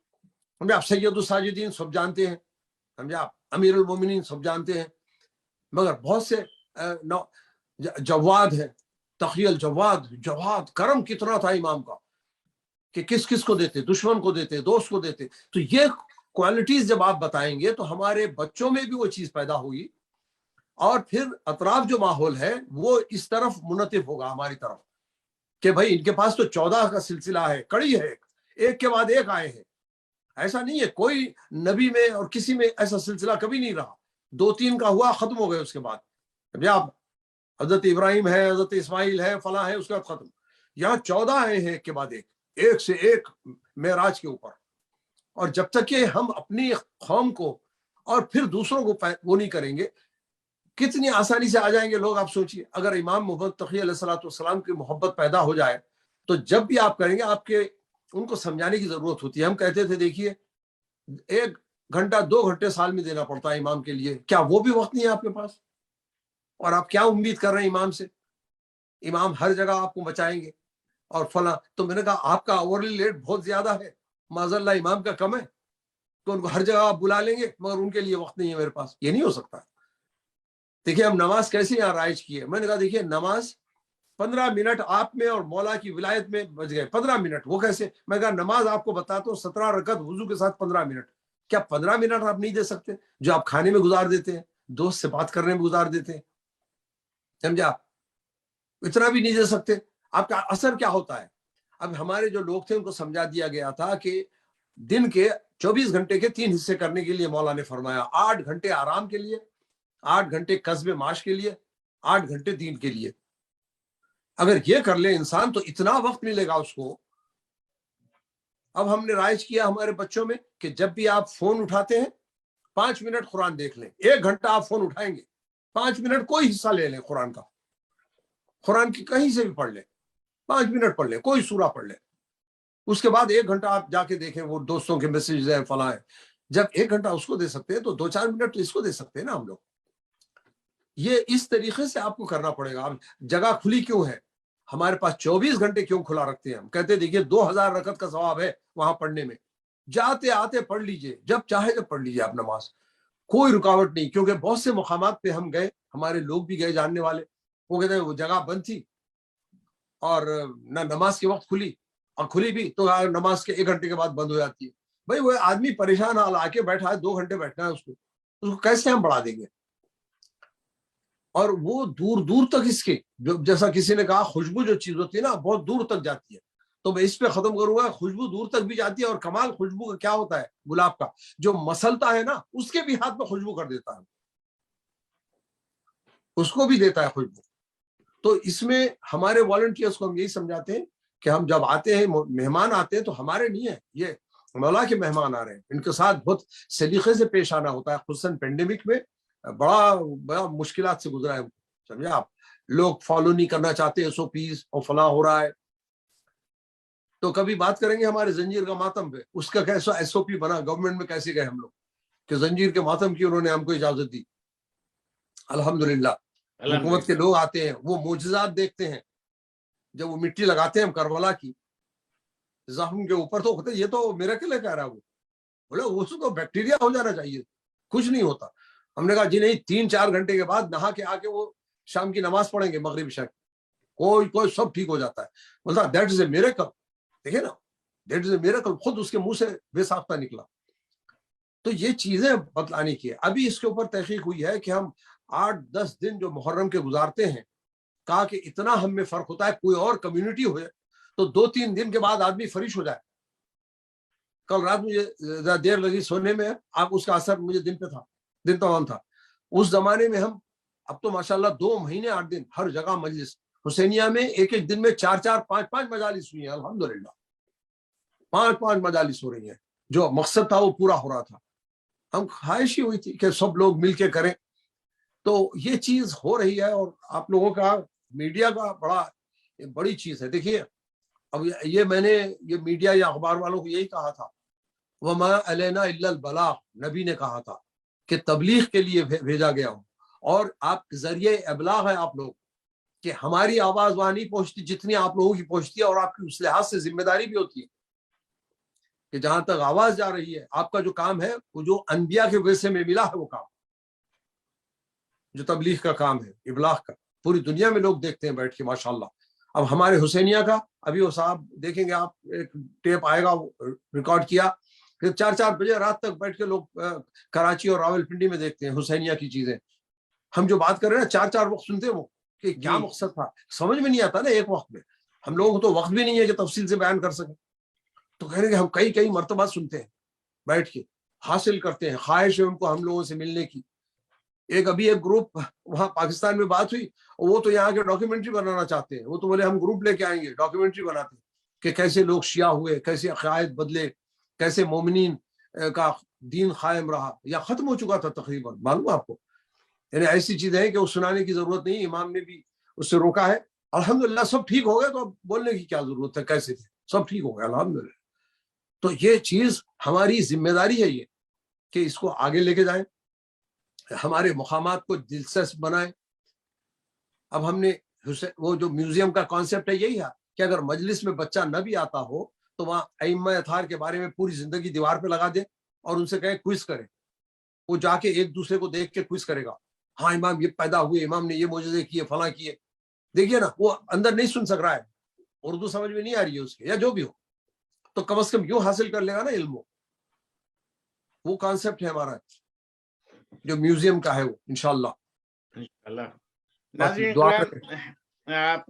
ہم آپ سید الساجدین سب جانتے ہیں، سمجھے آپ امیر المومنین سب جانتے ہیں، مگر بہت سے جواد ہیں. تقی الجواد کرم کتنا تھا امام کا کہ کس کس کو دیتے، دشمن کو دیتے، دوست کو دیتے. تو یہ کوالٹیز جب آپ بتائیں گے تو ہمارے بچوں میں بھی وہ چیز پیدا ہوگی، اور پھر اطراف جو ماحول ہے وہ اس طرف منتف ہوگا ہماری طرف کہ بھائی ان کے پاس تو 14 کا سلسلہ ہے، کڑی ہے، ایک کے بعد ایک آئے ہیں. ایسا نہیں ہے، کوئی نبی میں اور کسی میں ایسا سلسلہ کبھی نہیں رہا. 2-3 کا ہوا، ختم ہو گئے. اس کے بعد آپ حضرت ابراہیم ہے، حضرت اسماعیل ہے، فلاں ہے، اس کے بعد ختم. یہاں 14 آئے ہیں ایک کے بعد ایک سے ایک معراج کے اوپر. اور جب تک کہ ہم اپنی قوم کو اور پھر دوسروں کو وہ نہیں کریں گے، کتنی آسانی سے آ جائیں گے لوگ. آپ سوچئے اگر امام محمد تقی علیہ الصلوۃ والسلام کی محبت پیدا ہو جائے تو جب بھی آپ کریں گے آپ کے ان کو سمجھانے کی ضرورت ہوتی ہے. ہم کہتے تھے دیکھیے 1 گھنٹہ 2 گھنٹے سال میں دینا پڑتا ہے امام کے لیے، کیا وہ بھی وقت نہیں ہے آپ کے پاس؟ اور آپ کیا امید کر رہے ہیں امام سے؟ امام ہر جگہ آپ کو بچائیں گے اور فلاں. تو میں نے کہا آپ کا آورلی ریٹ بہت زیادہ ہے، معاذ اللہ امام کا کم ہے، تو ان کو ہر جگہ آپ بلا لیں گے مگر ان کے لیے وقت نہیں ہے میرے پاس. یہ نہیں ہو سکتا. دیکھیے ہم نماز کیسے یہاں رائج کی ہے. میں نے کہا دیکھیے نماز 15 منٹ آپ میں اور مولا کی ولایت میں بچ گئے. 15 منٹ وہ کیسے؟ میں کہا نماز آپ کو بتاتا ہوں 17 رکعت وضو کے ساتھ 15 منٹ. کیا 15 منٹ آپ نہیں دے سکتے جو آپ کھانے میں گزار دیتے ہیں، دوست سے بات کرنے میں گزار دیتے ہیں؟ سمجھا؟ اتنا بھی نہیں دے سکتے. آپ کا اثر کیا ہوتا ہے؟ اب ہمارے جو لوگ تھے ان کو سمجھا دیا گیا تھا کہ دن کے 24 گھنٹے کے 3 حصے کرنے کے لیے مولا نے فرمایا، 8 گھنٹے آرام کے لیے، 8 گھنٹے کسب معاش کے لیے، 8 گھنٹے دین کے لیے. اگر یہ کر لے انسان تو اتنا وقت ملے گا اس کو. اب ہم نے رائج کیا ہمارے بچوں میں کہ جب بھی آپ فون اٹھاتے ہیں 5 منٹ قرآن دیکھ لیں. 1 گھنٹہ آپ فون اٹھائیں گے، 5 منٹ کوئی حصہ لے لیں قرآن کا، قرآن کی کہیں سے بھی پڑھ لیں، 5 منٹ پڑھ لیں، کوئی سورہ پڑھ لیں. اس کے بعد 1 گھنٹہ آپ جا کے دیکھیں وہ دوستوں کے میسیجز ہیں فلاں ہیں. جب 1 گھنٹہ اس کو دے سکتے ہیں تو 2-4 منٹ تو اس کو دے سکتے ہیں نا ہم لوگ. یہ اس طریقے سے آپ کو کرنا پڑے گا. اب جگہ کھلی کیوں ہے؟ ہمارے پاس 24 گھنٹے کیوں کھلا رکھتے ہیں؟ ہم کہتے ہیں دیکھیے 2000 رکعت کا ثواب ہے وہاں پڑھنے میں، جاتے آتے پڑھ لیجئے، جب چاہے جب پڑھ لیجئے آپ نماز، کوئی رکاوٹ نہیں. کیونکہ بہت سے مقامات پہ ہم گئے، ہمارے لوگ بھی گئے جاننے والے، وہ کہتے ہیں وہ جگہ بند تھی اور نہ نماز کے وقت کھلی، اور کھلی بھی تو نماز کے 1 گھنٹے کے بعد بند ہو جاتی ہے. بھائی وہ آدمی پریشان حال آ کے بیٹھا ہے، 2 گھنٹے بیٹھنا ہے اس کو کیسے ہم بڑھا دیں گے؟ اور وہ دور دور تک اس کے جیسا کسی نے کہا خوشبو جو چیز ہوتی ہے نا بہت دور تک جاتی ہے. تو میں اس پہ ختم کروں گا، خوشبو دور تک بھی جاتی ہے. اور کمال خوشبو کا کیا ہوتا ہے؟ گلاب کا جو مسلتا ہے نا اس کے بھی ہاتھ میں خوشبو کر دیتا ہے، اس کو بھی دیتا ہے خوشبو. تو اس میں ہمارے والنٹیئرس کو ہم یہی سمجھاتے ہیں کہ ہم جب آتے ہیں، مہمان آتے ہیں تو ہمارے نہیں ہیں، یہ مولا کے مہمان آ رہے ہیں، ان کے ساتھ بہت سلیقے سے پیش آنا ہوتا ہے. خصوصاً پینڈیمک میں بڑا مشکلات سے گزرا ہے، سمجھے آپ. لوگ فالو نہیں کرنا چاہتے SOPs اور فلاں ہو رہا ہے. تو کبھی بات کریں گے ہمارے زنجیر کا ماتم پہ، اس کا کیسا SOP بنا، گورنمنٹ میں کیسے گئے ہم لوگ کہ زنجیر کے ماتم کی انہوں نے ہم کو اجازت دی. الحمدللہ حکومت کے لوگ آتے ہیں، وہ معجزات دیکھتے ہیں. جب وہ مٹی لگاتے ہیں ہم کربلا کی زخم کے اوپر تو ہوتے یہ تو میریکل ہے کہہ رہا ہے وہ. بولے اس کو بیکٹیریا ہو جانا چاہیے، کچھ نہیں ہوتا. ہم نے کہا جی نہیں، 3-4 گھنٹے کے بعد نہا کے آ کے وہ شام کی نماز پڑھیں گے، مغرب عشاء، کوئی سب ٹھیک ہو جاتا ہے. بولتا دیٹ از اے میریکل. دیکھیں نا، دیٹ از اے میریکل، خود اس کے منہ سے بے ساختہ نکلا. تو یہ چیزیں بتلانے کی ہے. ابھی اس کے اوپر تحقیق ہوئی ہے کہ ہم 8-10 دن جو محرم کے گزارتے ہیں، کہا کہ اتنا ہم میں فرق ہوتا ہے. کوئی اور کمیونٹی ہوئے تو 2-3 دن کے بعد آدمی فریش ہو جائے. کل رات مجھے دیر لگی سونے میں، آپ اس کا اثر مجھے دن پہ تھا، دن تمام تھا. اس زمانے میں ہم، اب تو ماشاءاللہ 2 مہینے 8 دن ہر جگہ مجلس. حسینیہ میں ایک دن میں 4-4 5-5 مجالس ہوئی ہیں، الحمدللہ 5-5 مجالس ہو رہی ہیں. جو مقصد تھا وہ پورا ہو رہا تھا. ہم خواہش ہی ہوئی تھی کہ سب لوگ مل کے کریں. تو یہ چیز ہو رہی ہے. اور آپ لوگوں کا میڈیا کا بڑی چیز ہے. دیکھیے اب یہ میں نے یہ میڈیا یا اخبار والوں کو یہی کہا تھا، وَمَا عَلَيْنَا إِلَّا الْبَلَاغُ، نبی نے کہا تھا کہ تبلیغ کے لیے بھیجا گیا ہوں. اور آپ کے ذریعے ابلاغ ہے آپ لوگ، کہ ہماری آواز وہاں نہیں پہنچتی جتنی آپ لوگوں کی پہنچتی ہے. اور آپ کی اس لحاظ سے ذمہ داری بھی ہوتی ہے کہ جہاں تک آواز جا رہی ہے، آپ کا جو کام ہے وہ جو انبیاء کے ورثے میں ملا ہے، وہ کام جو تبلیغ کا کام ہے، ابلاغ کا، پوری دنیا میں لوگ دیکھتے ہیں بیٹھ کے ماشاءاللہ. اب ہمارے حسینیہ کا ابھی وہ صاحب دیکھیں گے آپ، ایک ٹیپ آئے گا ریکارڈ کیا کہ 4-4 بجے رات تک بیٹھ کے لوگ کراچی اور راول پنڈی میں دیکھتے ہیں حسینیہ کی چیزیں. ہم جو بات کر رہے ہیں 4-4 وقت سنتے وہ کہ کیا مقصد تھا، سمجھ میں نہیں آتا نا ایک وقت میں. ہم لوگوں کو تو وقت بھی نہیں ہے کہ تفصیل سے بیان کر سکیں. تو کہہ رہے کہ ہم کئی مرتبہ سنتے ہیں بیٹھ کے، حاصل کرتے ہیں. خواہش ہے ان کو ہم لوگوں سے ملنے کی. ابھی ایک گروپ وہاں پاکستان میں بات ہوئی، وہ تو یہاں کے ڈاکیومنٹری بنانا چاہتے ہیں. وہ تو بولے ہم گروپ لے کے آئیں گے، ڈاکیومنٹری بناتے ہیں کہ کیسے لوگ شیعہ ہوئے، کیسے عقائد بدلے، کیسے مومنین کا دین قائم رہا یا ختم ہو چکا تھا تقریباً. معلوم آپ کو، یعنی ایسی چیزیں ہیں کہ وہ سنانے کی ضرورت نہیں. امام نے بھی اس سے روکا ہے. الحمدللہ سب ٹھیک ہو گئے، تو اب بولنے کی کیا ضرورت ہے، کیسے تھے سب ٹھیک ہو گئے الحمدللہ. تو یہ چیز ہماری ذمہ داری ہے، یہ کہ اس کو آگے لے کے جائیں، ہمارے مقامات کو دلچسپ بنائیں. اب ہم نے وہ جو میوزیم کا کانسیپٹ ہے یہی ہے کہ اگر مجلس میں بچہ نہ بھی آتا ہو تو وہاں ائمہ اطہار کے بارے میں پوری زندگی دیوار پہ لگا دے اور ان سے کہے کوئز کرے. وہ جا کے ایک دوسرے کو دیکھ کے کوئز کرے گا، ہاں امام یہ پیدا ہوئے، امام نے یہ معجزے کیے، فلاں کیے. دیکھیے نا، وہ اندر نہیں سن سک رہا ہے، اردو سمجھ میں نہیں آ رہی ہے اس کے، یا جو بھی ہو، تو کم از کم یوں حاصل کر لے گا نا علم. وہ کانسیپٹ ہے ہمارا جو میوزیم کا ہے، وہ انشاءاللہ. ناظرین کرام، آپ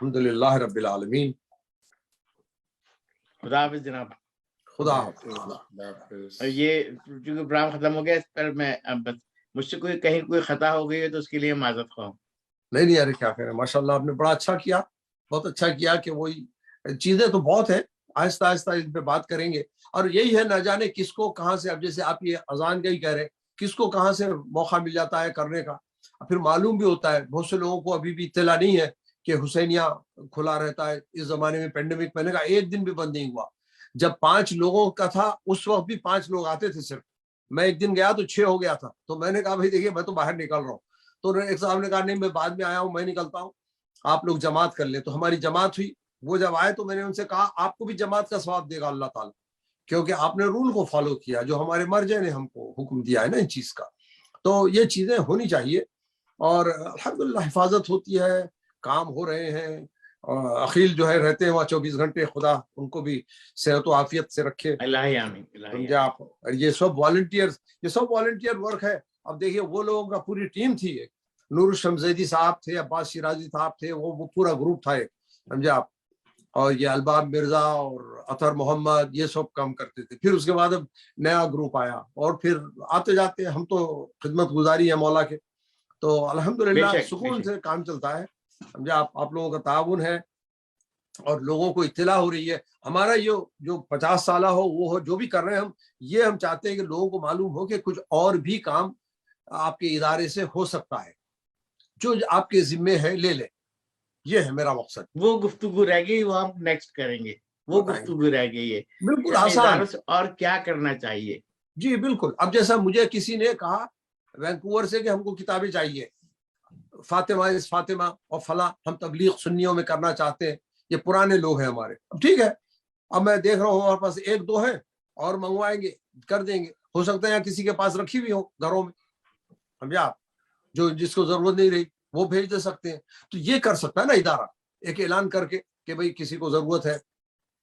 الحمدللہ رب العالمین. خدا حافظ جناب. خدا حافظ. اور یہ چونکہ پروگرام ختم ہو گیا، اس پر میں اب بس مجھ سے کہیں کوئی خطا ہو گئی ہے تو اس کے لیے معذرت خواہ. نہیں یار کیا کہہ رہے ہیں، ماشاء اللہ آپ نے بڑا اچھا کیا، بہت اچھا کیا کہ وہی چیزیں تو بہت ہیں، آہستہ آہستہ ان پہ بات کریں گے. اور یہی ہے، نہ جانے کس کو کہاں سے، اب جیسے آپ یہ اذان کا ہی کہہ رہے ہیں، کس کو کہاں سے موقع مل جاتا ہے کرنے کا، پھر معلوم بھی ہوتا ہے. بہت سے لوگوں کو ابھی بھی اطلاع نہیں ہے کہ حسینیہ کھلا رہتا ہے اس زمانے میں. پینڈیمک میں نے کہا ایک دن بھی بند نہیں ہوا. جب 5 لوگوں کا تھا اس وقت بھی 5 لوگ آتے تھے صرف. میں ایک دن گیا تو 6 ہو گیا تھا. تو میں نے کہا بھائی دیکھیے میں تو باہر نکل رہا ہوں. تو ایک صاحب نے کہا نہیں میں بعد میں آیا ہوں، میں نکلتا ہوں، آپ لوگ جماعت کر لیں. تو ہماری جماعت ہوئی. وہ جب آئے تو میں نے ان سے کہا آپ کو بھی جماعت کا ثواب دے گا اللہ تعالیٰ، کیونکہ آپ نے رول کو فالو کیا جو ہمارے مرجع نے ہم کو حکم دیا ہے نا ان چیز کا. تو یہ چیزیں ہونی چاہیے اور الحمدللہ حفاظت ہوتی ہے، کام ہو رہے ہیں. عقیل جو ہے رہتے ہیں وہاں 24 گھنٹے، خدا ان کو بھی صحت و عافیت سے رکھے. اللہ آمین. سمجھے آپ. اور یہ سب والنٹیئر ورک ہے. اب دیکھیے وہ لوگوں کا پوری ٹیم تھی، ایک نور الشمزیدی صاحب تھے، عباس شیرازی صاحب تھے، وہ پورا گروپ تھا ایک، سمجھے آپ. اور یہ الباب مرزا اور اطہر محمد یہ سب کام کرتے تھے. پھر اس کے بعد اب نیا گروپ آیا اور پھر آتے جاتے. ہم تو خدمت گزاری ہے مولا کے، تو الحمدللہ سکون سے کام چلتا ہے. سمجھے آپ لوگوں کا تعاون ہے اور لوگوں کو اطلاع ہو رہی ہے. ہمارا یہ جو 50 سالہ ہو وہ ہو جو بھی کر رہے ہیں ہم چاہتے ہیں کہ لوگوں کو معلوم ہو کہ کچھ اور بھی کام آپ کے ادارے سے ہو سکتا ہے، جو آپ کے ذمے ہے لے لیں. یہ ہے میرا مقصد. وہ گفتگو رہ گئی، وہ ہم نیکسٹ کریں گے. وہ گفتگو رہ گئی ہے بالکل آسان. اور کیا کرنا چاہیے. جی بالکل. اب جیسا مجھے کسی نے کہا وینکوور سے کہ ہم کو کتابیں چاہیے، فاطمہ اور فلاں، ہم تبلیغ سنیوں میں کرنا چاہتے ہیں. یہ پرانے لوگ ہیں ہمارے. اب ٹھیک ہے، اب میں دیکھ رہا ہوں ہمارے پاس 1-2 ہیں اور منگوائیں گے، کر دیں گے. ہو سکتا ہے یا کسی کے پاس رکھی ہوئی ہو گھروں میں، سمجھے آپ، جو جس کو ضرورت نہیں رہی وہ بھیج دے سکتے ہیں. تو یہ کر سکتا ہے نا ادارہ، ایک اعلان کر کے کہ بھئی کسی کو ضرورت ہے.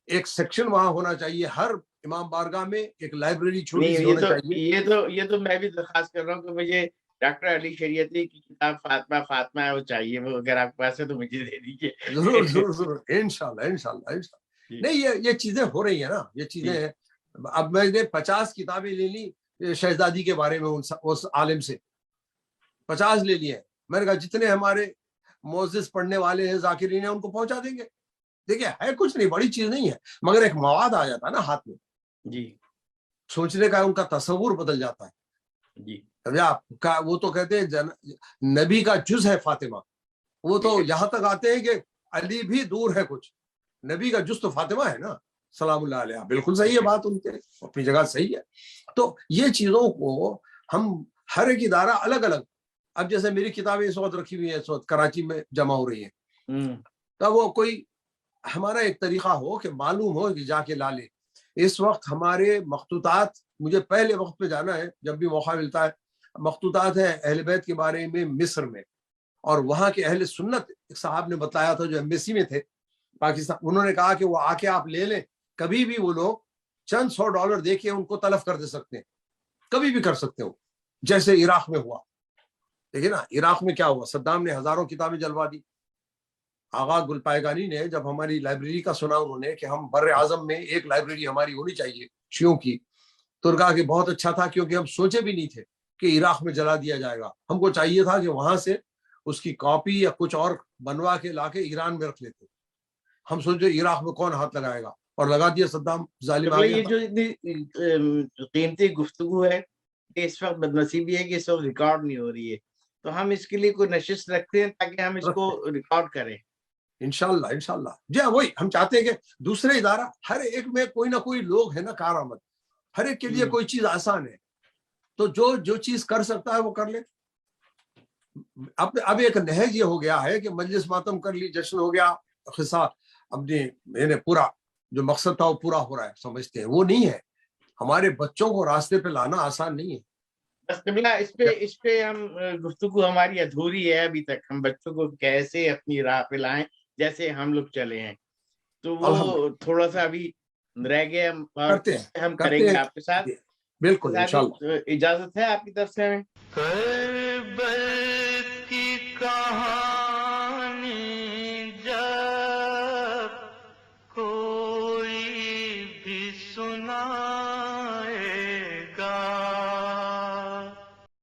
ایک سیکشن وہاں ہونا چاہیے، ہر امام بارگاہ میں ایک لائبریری چھوٹی سی ہونا چاہیے. یہ تو میں بھی درخواست کر رہا ہوں کہ مجھے ڈاکٹر علی شریعتی کی کتاب فاطمہ ہے وہ چاہیے. وہ اگر آپ کے پاس ہے تو مجھے دے دیجیے. ضرور انشاءاللہ. نہیں یہ چیزیں ہو رہی ہیں نا، یہ چیزیں ہیں. اب میں نے 50 کتابیں لے لی شہزادی کے بارے میں اس عالم سے، 50 لے لیے. میں نے کہا جتنے ہمارے معزز پڑھنے والے ہیں ذاکرین ہیں ان کو پہنچا دیں گے. دیکھیں ہے کچھ نہیں، بڑی چیز نہیں ہے، مگر ایک مواد آ جاتا ہے نا ہاتھ میں. جی سوچنے کا ان کا تصور بدل جاتا ہے. جی آپ وہ تو کہتے ہیں نبی کا جز ہے فاطمہ. وہ تو یہاں تک آتے ہیں کہ علی بھی دور ہے کچھ، نبی کا جز تو فاطمہ ہے نا سلام اللہ علیہ. بالکل صحیح ہے بات، ان کے اپنی جگہ صحیح ہے. تو یہ چیزوں کو ہم ہر ایک ادارہ الگ الگ. اب جیسے میری کتابیں اس وقت رکھی ہوئی ہیں، اس وقت کراچی میں جمع ہو رہی ہیں. تب وہ کوئی ہمارا ایک طریقہ ہو کہ معلوم ہو کہ جا کے لا لے. اس وقت ہمارے مخطوطات، مجھے پہلے وقت پہ جانا ہے جب بھی موقع ملتا ہے. مخطوطات ہیں اہل بیت کے بارے میں مصر میں، اور وہاں کے اہل سنت صاحب نے بتایا تھا جو ایمبیسی میں تھے پاکستان. انہوں نے کہا کہ وہ آ کے آپ لے لیں، کبھی بھی وہ لوگ چند $100 دے کے ان کو تلف کر دے سکتے ہیں، کبھی بھی کر سکتے ہو. جیسے عراق میں ہوا، دیکھیں نا عراق میں کیا ہوا، صدام نے ہزاروں کتابیں جلوا دی. آغا گل پائگانی نے جب ہماری لائبریری کا سنا انہوں نے کہ ہم بر اعظم میں ایک لائبریری ہماری ہونی چاہیے شیعوں کی، تو کہا کہ بہت اچھا تھا، کیونکہ ہم سوچے بھی نہیں تھے کہ عراق میں جلا دیا جائے گا. ہم کو چاہیے تھا کہ وہاں سے اس کی کاپی یا کچھ اور بنوا کے لا کے ایران میں رکھ لیتے. ہم سوچے عراق میں کون ہاتھ لگائے گا، اور لگا دیا صدام ظالم. یہ جو اتنی قیمتی گفتگو ہے، اس وقت بدنصیبی ہے کہ اس وقت ریکارڈ نہیں ہو رہی ہے، تو ہم اس کے لیے کوئی نشست رکھتے ہیں تاکہ ہم اس کو ریکارڈ کریں. انشاءاللہ. جی وہی ہم چاہتے ہیں کہ دوسرے ادارہ ہر ایک میں کوئی نہ کوئی لوگ ہے نا کارآمد، ہر ایک کے لیے کوئی چیز آسان ہے. تو جو چیز کر سکتا ہے وہ کر لے. اب ایک نہج یہ ہو گیا ہے کہ مجلس ماتم کر لی، جشن ہو گیا، خصا اپنے پورا جو مقصد تھا وہ پورا ہو رہا ہے، سمجھتے ہیں وہ نہیں ہے. ہمارے بچوں کو راستے پہ لانا آسان نہیں ہے. اس پہ ہم گفتگو ہماری ادھوری ہے ابھی تک. ہم بچوں کو کیسے اپنی راہ پہ لائیں جیسے ہم لوگ چلے ہیں، تو وہ تھوڑا سا ابھی رہ گئے. ہم کریں گے آپ کے ساتھ. بالکل انشاءاللہ. اجازت ہے آپ کی طرف سے ہمیں؟